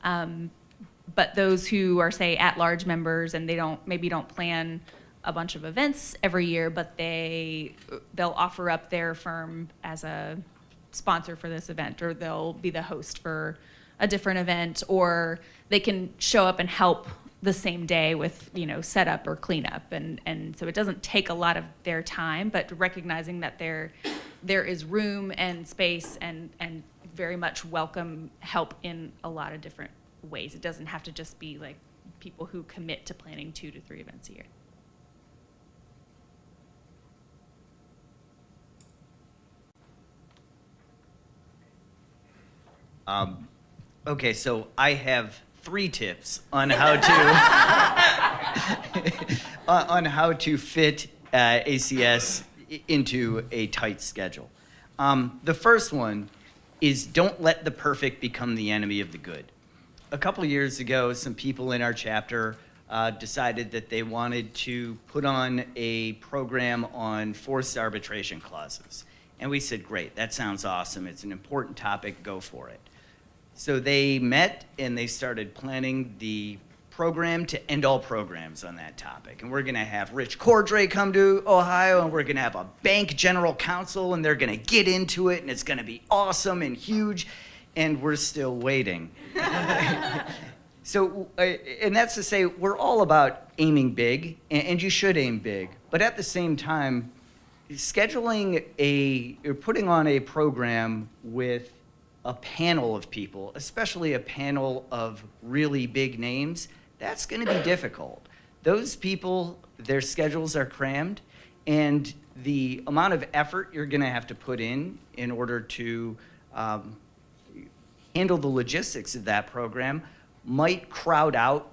but those who are, say, at-large members and they maybe don't plan a bunch of events every year, but they'll offer up their firm as a sponsor for this event, or they'll be the host for a different event, or they can show up and help the same day with setup or cleanup, and so it doesn't take a lot of their time, but recognizing that there is room and space and very much welcome help in a lot of different ways. It doesn't have to just be like people who commit to planning 2 to 3 events a year. Okay, so I have 3 tips on how to on how to fit ACS into a tight schedule. The first one is don't let the perfect become the enemy of the good. A couple of years ago, some people in our chapter decided that they wanted to put on a program on forced arbitration clauses. And we said, great, that sounds awesome. It's an important topic, go for it. So they met and they started planning the program to end all programs on that topic. And we're gonna have Rich Cordray come to Ohio, and we're gonna have a bank general counsel, and they're gonna get into it, and it's gonna be awesome and huge, and we're still waiting. So, and that's to say, we're all about aiming big, and you should aim big, but at the same time, scheduling or putting on a program with a panel of people, especially a panel of really big names, that's going to be difficult. Those people, their schedules are crammed, and the amount of effort you're going to have to put in order to handle the logistics of that program might crowd out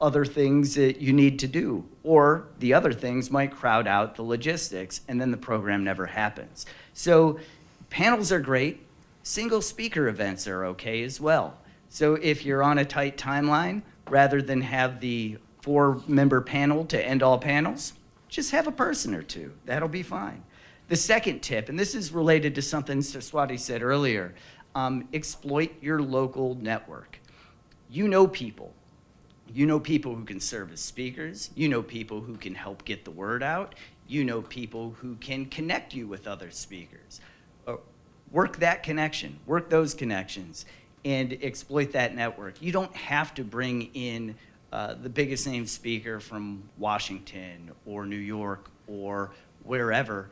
other things that you need to do, or the other things might crowd out the logistics, and then the program never happens. So panels are great. Single speaker events are okay as well. So if you're on a tight timeline, rather than have the 4-member panel to end all panels, just have a person or 2. That'll be fine. The second tip, and this is related to something Swati said earlier, exploit your local network. You know people. You know people who can serve as speakers. You know people who can help get the word out. You know people who can connect you with other speakers. Work that connection, work those connections, and exploit that network. You don't have to bring in the biggest name speaker from Washington or New York or wherever.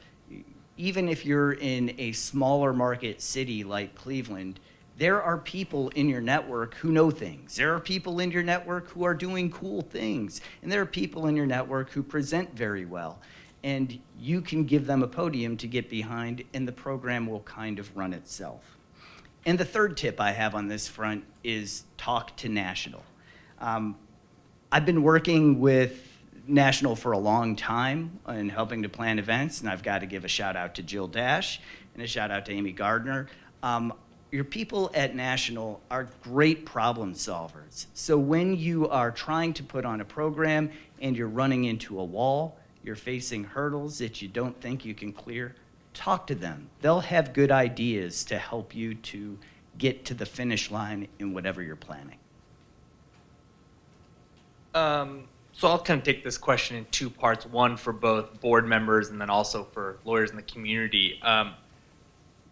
Even if you're in a smaller market city like Cleveland, there are people in your network who know things. There are people in your network who are doing cool things. And there are people in your network who present very well. And you can give them a podium to get behind, and the program will kind of run itself. And the third tip I have on this front is talk to National. I've been working with National for a long time and helping to plan events, and I've got to give a shout out to Jill Dash and a shout out to Amy Gardner. Your people at National are great problem solvers. So when you are trying to put on a program and you're running into a wall, you're facing hurdles that you don't think you can clear, talk to them. They'll have good ideas to help you to get to the finish line in whatever you're planning. So I'll kind of take this question in 2 parts, one for both board members and then also for lawyers in the community.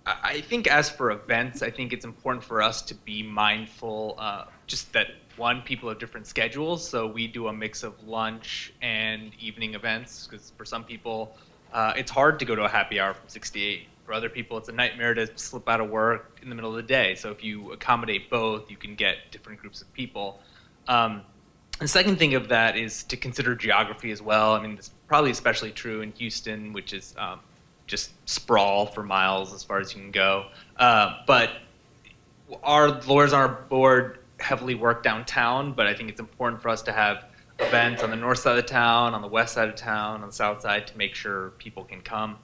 I think as for events, I think it's important for us to be mindful just that, one, people have different schedules, so we do a mix of lunch and evening events, because for some people, it's hard to go to a happy hour from 6 to 8. For other people, it's a nightmare to slip out of work in the middle of the day. So if you accommodate both, you can get different groups of people. The second thing of that is to consider geography as well. I mean, it's probably especially true in Houston, which is just sprawl for miles as far as you can go. But our lawyers on our board heavily work downtown, but I think it's important for us to have events on the north side of the town, on the west side of town, on the south side to make sure people can come.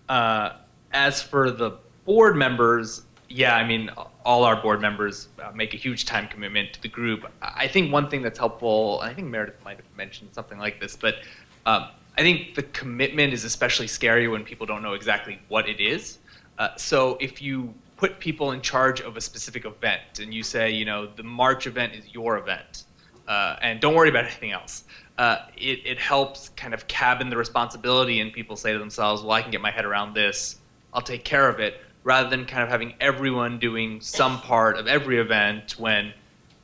As for the board members, yeah, I mean, all our board members make a huge time commitment to the group. I think one thing that's helpful, I think Meredith might have mentioned something like this, but I think the commitment is especially scary when people don't know exactly what it is. So if you put people in charge of a specific event and you say, you know, the March event is your event, and don't worry about anything else, it helps kind of cabin the responsibility, and people say to themselves, well, I can get my head around this, I'll take care of it, rather than kind of having everyone doing some part of every event when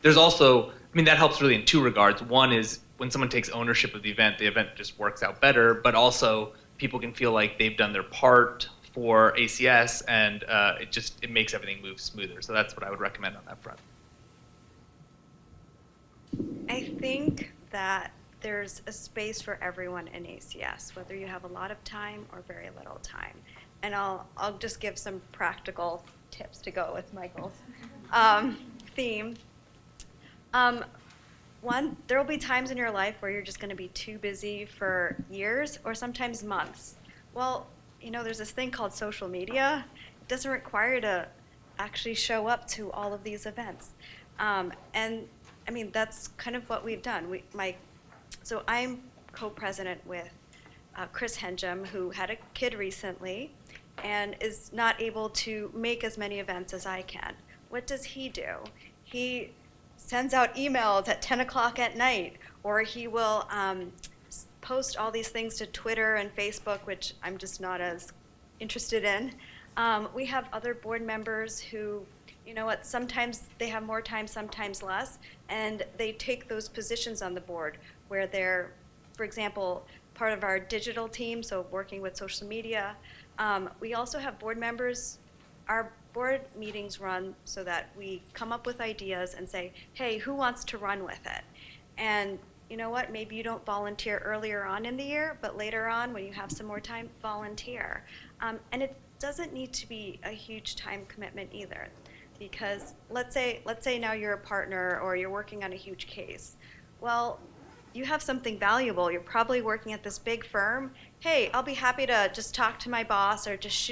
there's also, I mean, that helps really in 2 regards. One is when someone takes ownership of the event just works out better, but also people can feel like they've done their part for ACS, and it makes everything move smoother. So that's what I would recommend on that front. I think that there's a space for everyone in ACS, whether you have a lot of time or very little time. And I'll just give some practical tips to go with Michael's theme. One, there will be times in your life where you're just going to be too busy for years or sometimes months. Well, there's this thing called social media. It doesn't require you to actually show up to all of these events. And I mean, that's kind of what we've done. So I'm co-president with Chris Henjum, who had a kid recently and is not able to make as many events as I can. What does he do? He sends out emails at 10 o'clock at night, or he will post all these things to Twitter and Facebook, which I'm just not as interested in. We have other board members who, sometimes they have more time, sometimes less, and they take those positions on the board where they're, for example, part of our digital team, so working with social media. We also have board members. Our board meetings run so that we come up with ideas and say, hey, who wants to run with it? And you know what, maybe you don't volunteer earlier on in the year, but later on when you have some more time, volunteer. And it doesn't need to be a huge time commitment either, because let's say now you're a partner or you're working on a huge case. Well, you have something valuable. You're probably working at this big firm. Hey, I'll be happy to just talk to my boss or just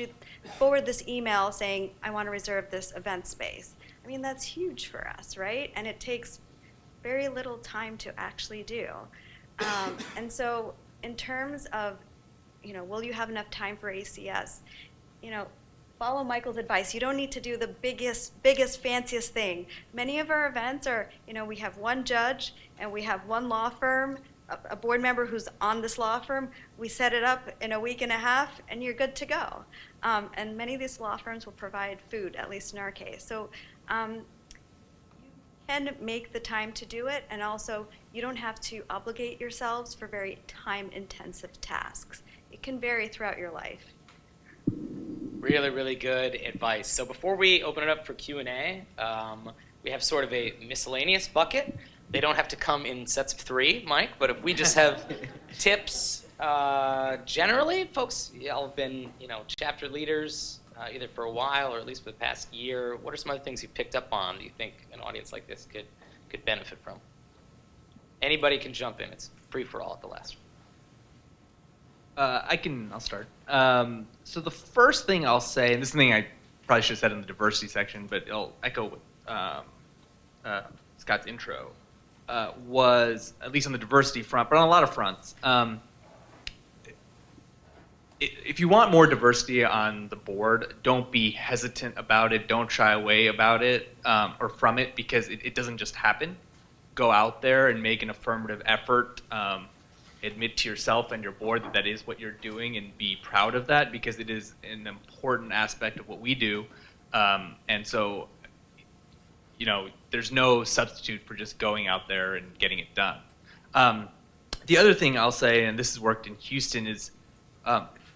forward this email saying, I want to reserve this event space. I mean, that's huge for us, right? And it takes very little time to actually do. And so in terms of, will you have enough time for ACS? Follow Michael's advice. You don't need to do the biggest, fanciest thing. Many of our events are, we have one judge and we have one law firm, a board member who's on this law firm. We set it up in a week and a half and you're good to go. And many of these law firms will provide food, at least in our case. So you can make the time to do it, and also you don't have to obligate yourselves for very time-intensive tasks. It can vary throughout your life. Really, really good advice. So before we open it up for Q&A, we have sort of a miscellaneous bucket. They don't have to come in sets of 3, Mike, but if we just have tips, generally, folks, y'all have been, chapter leaders either for a while or at least for the past year. What are some other things you picked up on that you think an audience like this could benefit from? Anybody can jump in. It's free for all at the last. I'll start. So the first thing I'll say, and this is something I probably should have said in the diversity section, but I'll echo with Scott's intro, was, at least on the diversity front, but on a lot of fronts, if you want more diversity on the board, don't be hesitant about it, don't shy away about it or from it, because it doesn't just happen. Go out there and make an affirmative effort. Admit to yourself and your board that that is what you're doing, and be proud of that, because it is an important aspect of what we do. And so, there's no substitute for just going out there and getting it done. The other thing I'll say, and this has worked in Houston, is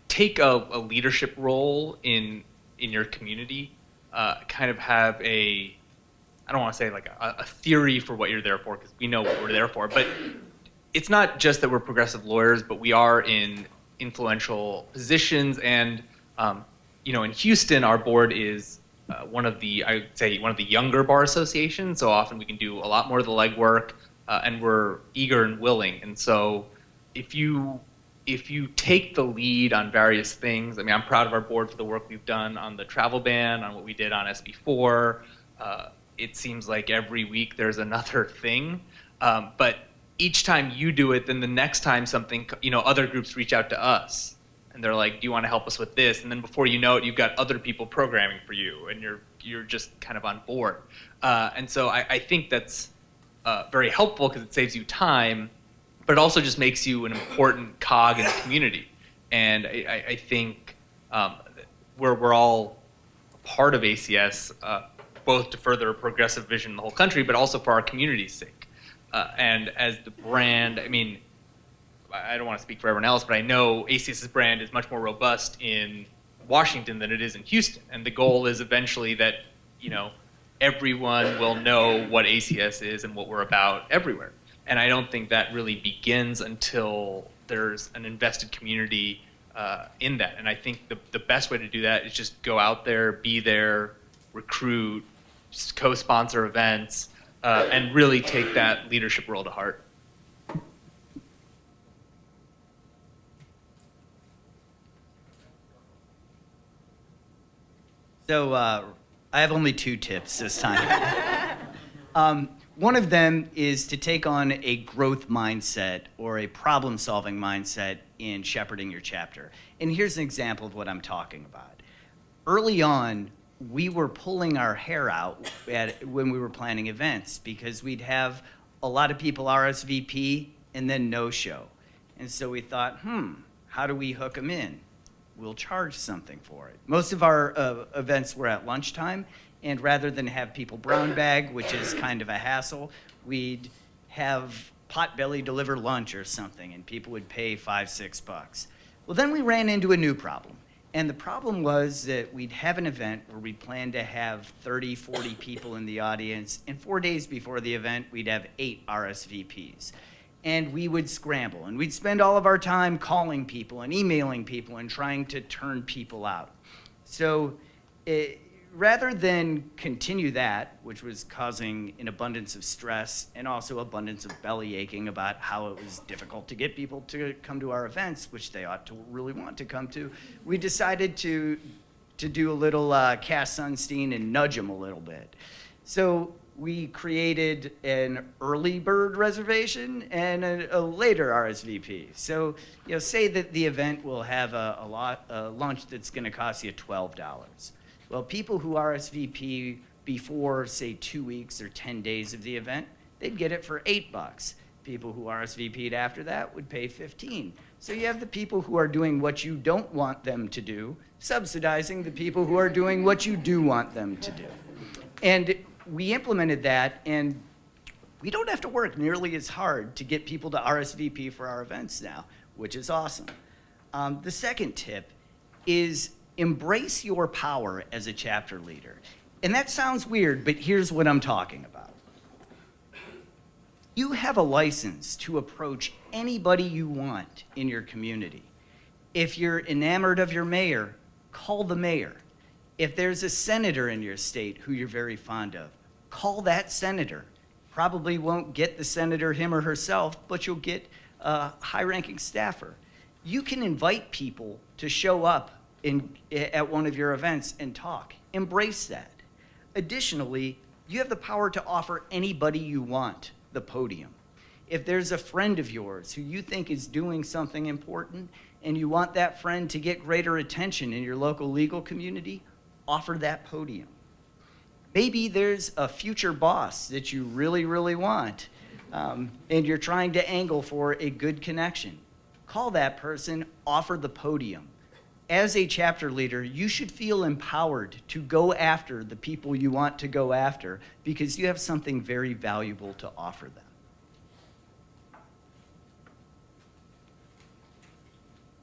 take a leadership role in your community. Kind of have I don't want to say like a theory for what you're there for, because we know what we're there for, but it's not just that we're progressive lawyers, but we are in influential positions. And in Houston, our board is one of the younger bar associations. So often we can do a lot more of the legwork, and we're eager and willing. And so if you take the lead on various things, I mean, I'm proud of our board for the work we've done on the travel ban, on what we did on SB4. It seems like every week there's another thing, but each time you do it, then the next time something, other groups reach out to us and they're like, do you want to help us with this? And then before you know it, you've got other people programming for you, and you're just kind of on board. And so I think that's very helpful, because it saves you time, but it also just makes you an important cog in the community. And I think we're all part of ACS, both to further a progressive vision in the whole country, but also for our community's sake. And as the brand, I mean, I don't want to speak for everyone else, but I know ACS's brand is much more robust in Washington than it is in Houston. And the goal is eventually that, everyone will know what ACS is and what we're about everywhere. And I don't think that really begins until there's an invested community in that. And I think the best way to do that is just go out there, be there, recruit, co-sponsor events, and really take that leadership role to heart. So I have only 2 tips this time. One of them is to take on a growth mindset or a problem-solving mindset in shepherding your chapter. And here's an example of what I'm talking about. Early on, we were pulling our hair out when we were planning events because we'd have a lot of people RSVP and then no show. And so we thought, how do we hook them in? We'll charge something for it. Most of our events were at lunchtime, and rather than have people brown bag, which is kind of a hassle, we'd have Potbelly deliver lunch or something, and people would pay $5, $6. Well, then we ran into a new problem. And the problem was that we'd have an event where we planned to have 30, 40 people in the audience, and 4 days before the event, we'd have 8 RSVPs. And we would scramble, and we'd spend all of our time calling people and emailing people and trying to turn people out. So rather than continue that, which was causing an abundance of stress and also abundance of belly aching about how it was difficult to get people to come to our events, which they ought to really want to come to, we decided to do a little Cass Sunstein and nudge them a little bit. So we created an early bird reservation and a later RSVP. So, say that the event will have a lunch that's going to cost you $12. Well, people who RSVP before, say, 2 weeks or 10 days of the event, they'd get it for $8. People who RSVP'd after that would pay $15. So you have the people who are doing what you don't want them to do, subsidizing the people who are doing what you do want them to do. And we implemented that, and we don't have to work nearly as hard to get people to RSVP for our events now, which is awesome. The second tip is embrace your power as a chapter leader. And that sounds weird, but here's what I'm talking about. You have a license to approach anybody you want in your community. If you're enamored of your mayor, call the mayor. If there's a senator in your state who you're very fond of, call that senator. Probably won't get the senator him or herself, but you'll get a high-ranking staffer. You can invite people to show up at one of your events and talk. Embrace that. Additionally, you have the power to offer anybody you want the podium. If there's a friend of yours who you think is doing something important and you want that friend to get greater attention in your local legal community, offer that podium. Maybe there's a future boss that you really, really want, and you're trying to angle for a good connection. Call that person, offer the podium. As a chapter leader, you should feel empowered to go after the people you want to go after because you have something very valuable to offer them.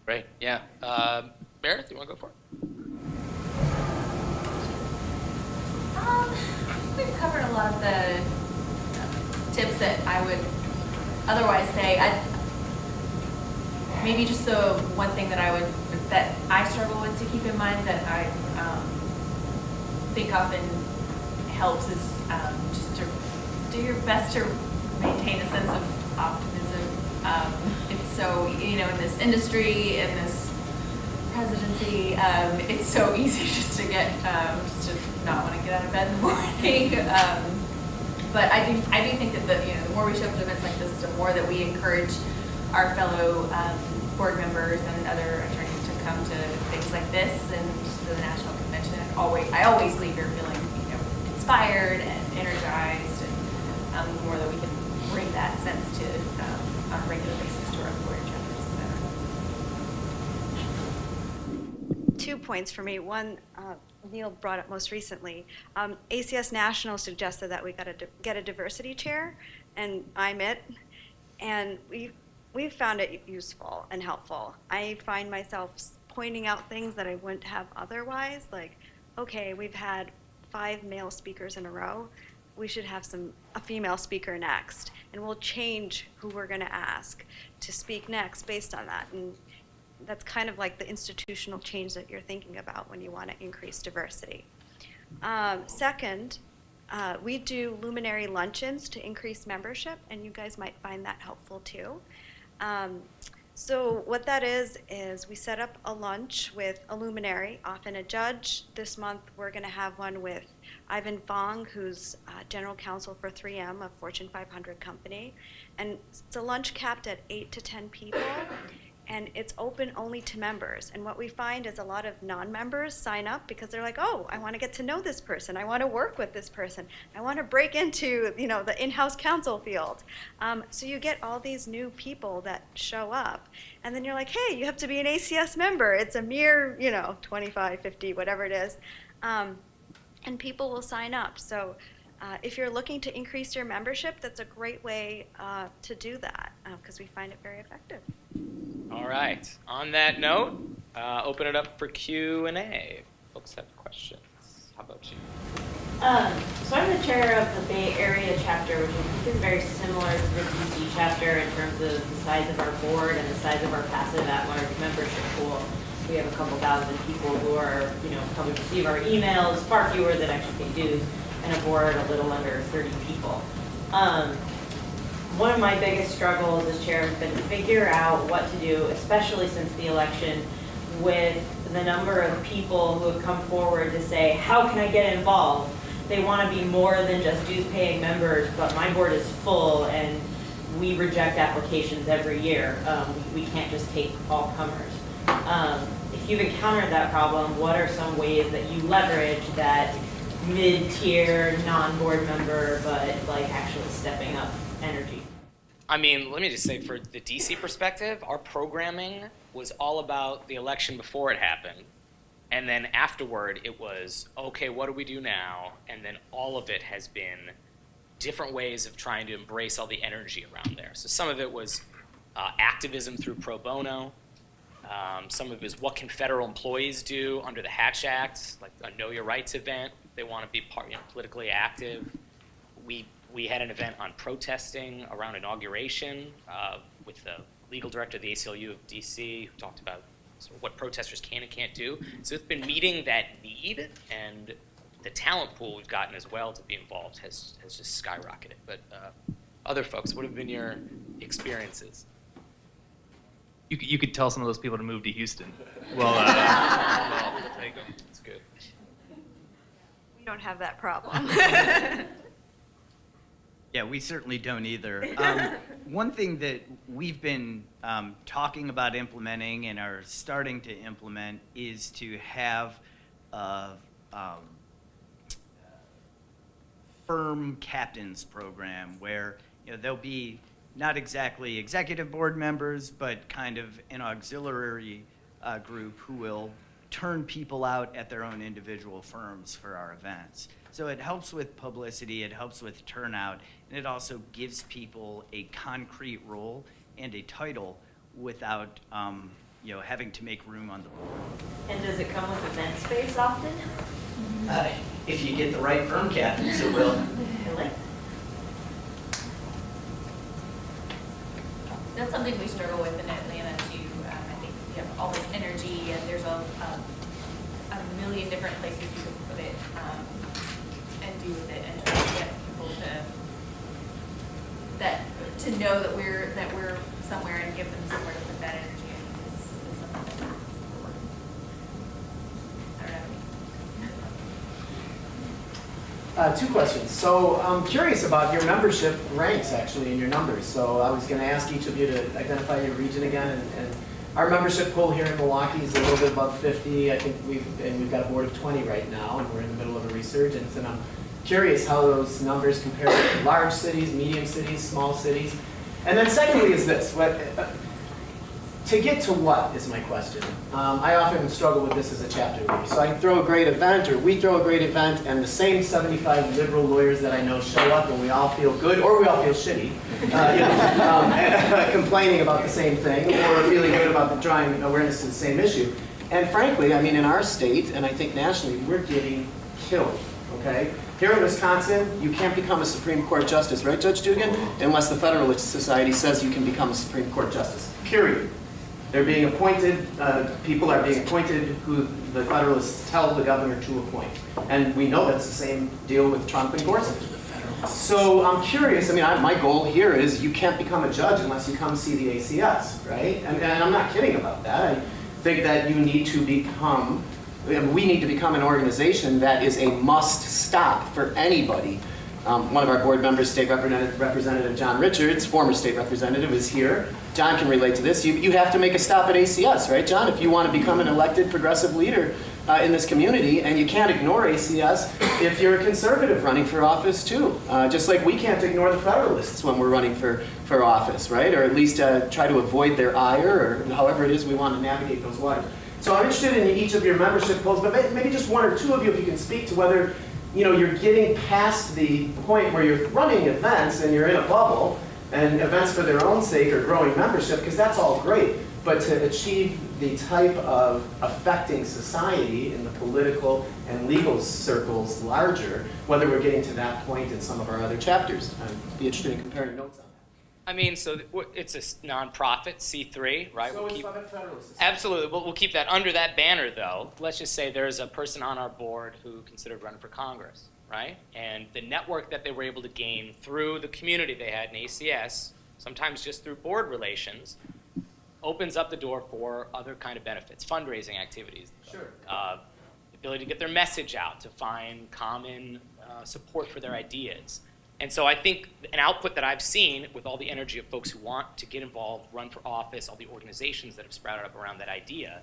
Great. Yeah. Meredith, you want to go for it? We've covered a lot of the tips that I would otherwise say. Maybe just the one thing that I struggle with to keep in mind that I think often helps is just to do your best to maintain a sense of optimism. It's so, in this industry, in this presidency, it's so easy just to get, just to not want to get out of bed in the morning. But I do think that the more we show up to events like this, the more that we encourage our fellow board members and other attorneys to come to things like this and to the national convention. I always leave here feeling, inspired and energized, and the more that we can bring that sense to on a regular basis to our lawyer chapters, the better. 2 points for me. One, Neil brought up most recently. ACS National suggested that we got to get a diversity chair, and I'm it. And we've found it useful and helpful. I find myself pointing out things that I wouldn't have otherwise, like, okay, we've had 5 male speakers in a row. We should have a female speaker next, and we'll change who we're going to ask to speak next based on that. And that's kind of like the institutional change that you're thinking about when you want to increase diversity. Second, we do Luminary Luncheons to increase membership, and you guys might find that helpful too. So what that is we set up a lunch with a luminary, often a judge. This month we're going to have one with Ivan Fong, who's general counsel for 3M, a Fortune 500 company. And it's a lunch capped at 8 to 10 people, and it's open only to members. And what we find is a lot of non-members sign up because they're like, oh, I want to get to know this person. I want to work with this person. I want to break into, the in-house counsel field. So you get all these new people that show up. And then you're like, hey, you have to be an ACS member. It's a mere, 25, 50, whatever it is. And people will sign up. So if you're looking to increase your membership, that's a great way to do that because we find it very effective. All right. On that note, open it up for Q&A. Folks have questions. How about you? So I'm the chair of the Bay Area chapter, which I think is very similar to the DC chapter in terms of the size of our board and the size of our passive at-large membership pool. We have a couple thousand people who are, probably receive our emails, far fewer that actually pay dues, and a board a little under 30 people. One of my biggest struggles as chair has been to figure out what to do, especially since the election, with the number of people who have come forward to say, how can I get involved? They want to be more than just dues-paying members, but my board is full and we reject applications every year. We can't just take all comers. If you've encountered that problem, what are some ways that you leverage that mid-tier, non-board member, but actually stepping up energy? I mean, let me just say, for the DC perspective, our programming was all about the election before it happened. And then afterward, it was, okay, what do we do now? And then all of it has been different ways of trying to embrace all the energy around there. So some of it was activism through pro bono. Some of it is what can federal employees do under the Hatch Act, like a Know Your Rights event. They want to be politically active. We had an event on protesting around inauguration with the legal director of the ACLU of DC, who talked about sort of what protesters can and can't do. So it's been meeting that need, and the talent pool we've gotten as well to be involved has just skyrocketed. But other folks, what have been your experiences? You could tell some of those people to move to Houston. Well, we'll take them. That's good. We don't have that problem. Yeah, we certainly don't either. One thing that we've been talking about implementing and are starting to implement is to have a firm captains program where there'll be not exactly executive board members, but kind of an auxiliary group who will turn people out at their own individual firms for our events. So it helps with publicity, it helps with turnout, and it also gives people a concrete role and a title without having to make room on the board. And does it come with event space often? If you get the right firm captains, it will. I like that. That's something we struggle with in Atlanta too. I think you have all this energy and there's a million different places you can put it and do with it, and try to get people to know that we're somewhere and give them somewhere to put that energy in is something that we're working on. I don't know. Two questions. So I'm curious about your membership ranks, actually, in your numbers. So I was going to ask each of you to identify your region again. And our membership pool here in Milwaukee is a little bit above 50. I think we've got a board of 20 right now, and we're in the middle of a resurgence. And I'm curious how those numbers compare to large cities, medium cities, small cities. And then secondly is this. To get to what is my question. I often struggle with this as a chapter leader. So I throw a great event, or we throw a great event, and the same 75 liberal lawyers that I know show up, and we all feel good, or we all feel shitty, complaining about the same thing, or feeling good about drawing awareness to the same issue. And frankly, I mean, in our state, and I think nationally, we're getting killed, okay? Here in Wisconsin, you can't become a Supreme Court justice, right, Judge Dugan? Unless the Federalist Society says you can become a Supreme Court justice, period. They're being appointed, people are being appointed who the Federalists tell the governor to appoint. And we know that's the same deal with Trump and Gorsuch. So I'm curious, my goal here is you can't become a judge unless you come see the ACS, right? And I'm not kidding about that. I think that we need to become an organization that is a must stop for anybody. One of our board members, State Representative John Richards, former state representative, is here. John can relate to this. You have to make a stop at ACS, right, John? If you want to become an elected progressive leader in this community, and you can't ignore ACS if you're a conservative running for office too. Just like we can't ignore the Federalists when we're running for office, right? Or at least try to avoid their ire, or however it is we want to navigate those waters. So I'm interested in each of your membership polls, but maybe just one or two of you, if you can speak to whether you're getting past the point where you're running events and you're in a bubble, and events for their own sake are growing membership, because that's all great. But to achieve the type of affecting society in the political and legal circles larger, whether we're getting to that point in some of our other chapters. I'd be interested in comparing notes on that. So it's a nonprofit, C3, right? So it's Federalist. Absolutely. We'll keep that under that banner, though. Let's just say there's a person on our board who considered running for Congress, right? And the network that they were able to gain through the community they had in ACS, sometimes just through board relations, opens up the door for other kind of benefits, fundraising activities. Sure. The ability to get their message out, to find common support for their ideas. And so I think an output that I've seen with all the energy of folks who want to get involved, run for office, all the organizations that have sprouted up around that idea,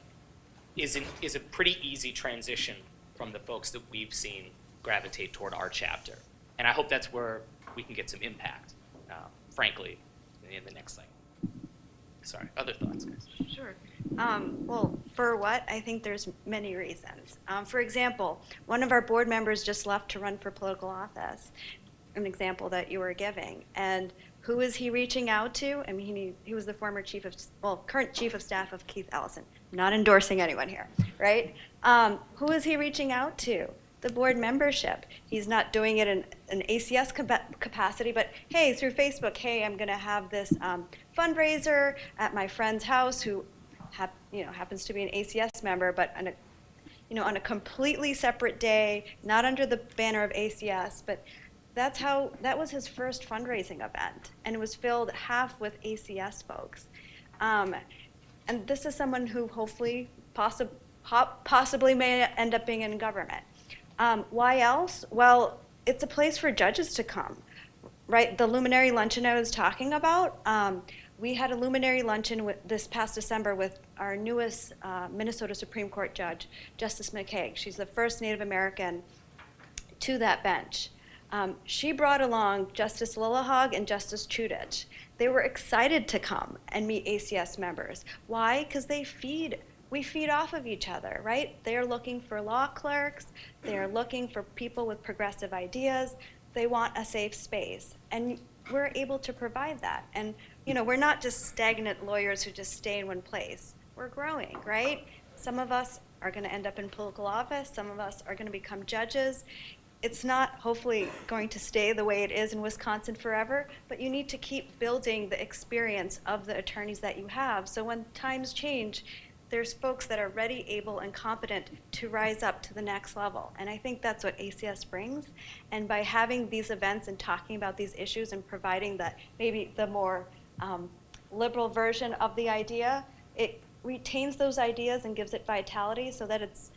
is a pretty easy transition from the folks that we've seen gravitate toward our chapter. And I hope that's where we can get some impact, frankly, in the next cycle. Sorry, other thoughts, guys? Sure. Well, for what? I think there's many reasons. For example, one of our board members just left to run for political office, an example that you were giving. And who is he reaching out to? He was the former current chief of staff of Keith Ellison. Not endorsing anyone here, right? Who is he reaching out to? The board membership. He's not doing it in an ACS capacity, but hey, through Facebook, hey, I'm going to have this fundraiser at my friend's house who happens to be an ACS member, but on a completely separate day, not under the banner of ACS, but that was his first fundraising event, and it was filled half with ACS folks. And this is someone who hopefully, possibly may end up being in government. Why else? Well, it's a place for judges to come, right? The Luminary Luncheon I was talking about, we had a Luminary Luncheon this past December with our newest Minnesota Supreme Court judge, Justice McCaig. She's the first Native American to that bench. She brought along Justice Lillehog and Justice Chudich. They were excited to come and meet ACS members. Why? Because we feed off of each other, right? They're looking for law clerks. They're looking for people with progressive ideas. They want a safe space. And we're able to provide that. And we're not just stagnant lawyers who just stay in one place. We're growing, right? Some of us are going to end up in political office. Some of us are going to become judges. It's not hopefully going to stay the way it is in Wisconsin forever, but you need to keep building the experience of the attorneys that you have. So when times change, there's folks that are ready, able, and competent to rise up to the next level. And I think that's what ACS brings. And by having these events and talking about these issues and providing maybe the more liberal version of the idea, it retains those ideas and gives it vitality so that it's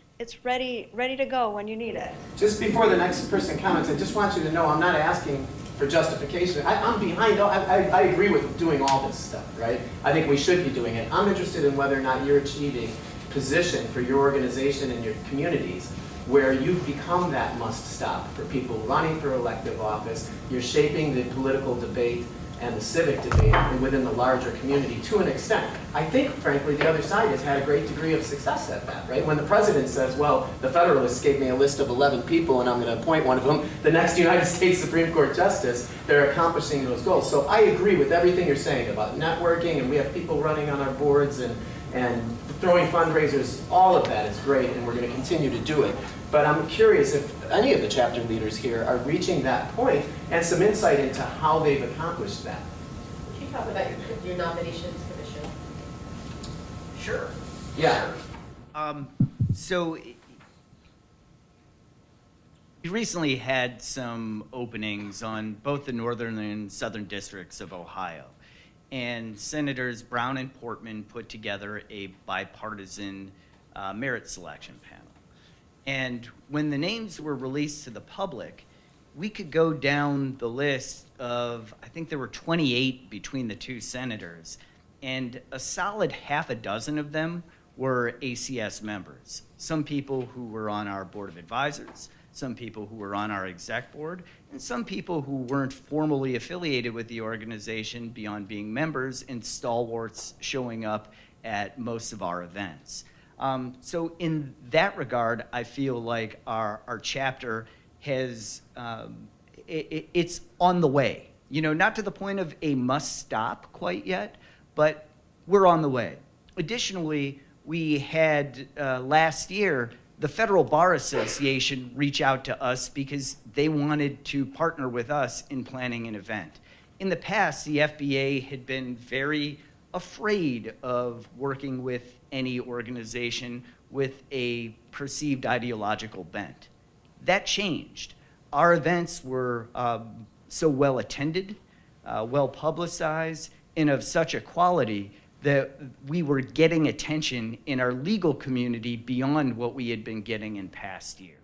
ready to go when you need it. Just before the next person comments, I just want you to know I'm not asking for justification. I'm behind. I agree with doing all this stuff, right? I think we should be doing it. I'm interested in whether or not you're achieving position for your organization and your communities where you've become that must stop for people running for elective office. You're shaping the political debate and the civic debate within the larger community to an extent. I think, frankly, the other side has had a great degree of success at that, right? When the president says, well, the Federalists gave me a list of 11 people and I'm going to appoint one of them, the next United States Supreme Court justice, they're accomplishing those goals. So I agree with everything you're saying about networking, and we have people running on our boards and throwing fundraisers. All of that is great, and we're going to continue to do it. But I'm curious if any of the chapter leaders here are reaching that point and some insight into how they've accomplished that. Can you talk about your nominations commission? Sure. Yeah. So we recently had some openings on both the northern and southern districts of Ohio. And Senators Brown and Portman put together a bipartisan merit selection panel. And when the names were released to the public, we could go down the list of, I think there were 28 between the two senators, and a solid half a dozen of them were ACS members. Some people who were on our board of advisors, some people who were on our exec board, and some people who weren't formally affiliated with the organization beyond being members and stalwarts showing up at most of our events. So in that regard, I feel like our chapter has, it's on the way. You know, not to the point of a must stop quite yet, but we're on the way. Additionally, we had last year, the Federal Bar Association reach out to us because they wanted to partner with us in planning an event. In the past, the FBA had been very afraid of working with any organization with a perceived ideological bent. That changed. Our events were so well attended, well publicized, and of such a quality that we were getting attention in our legal community beyond what we had been getting in past years.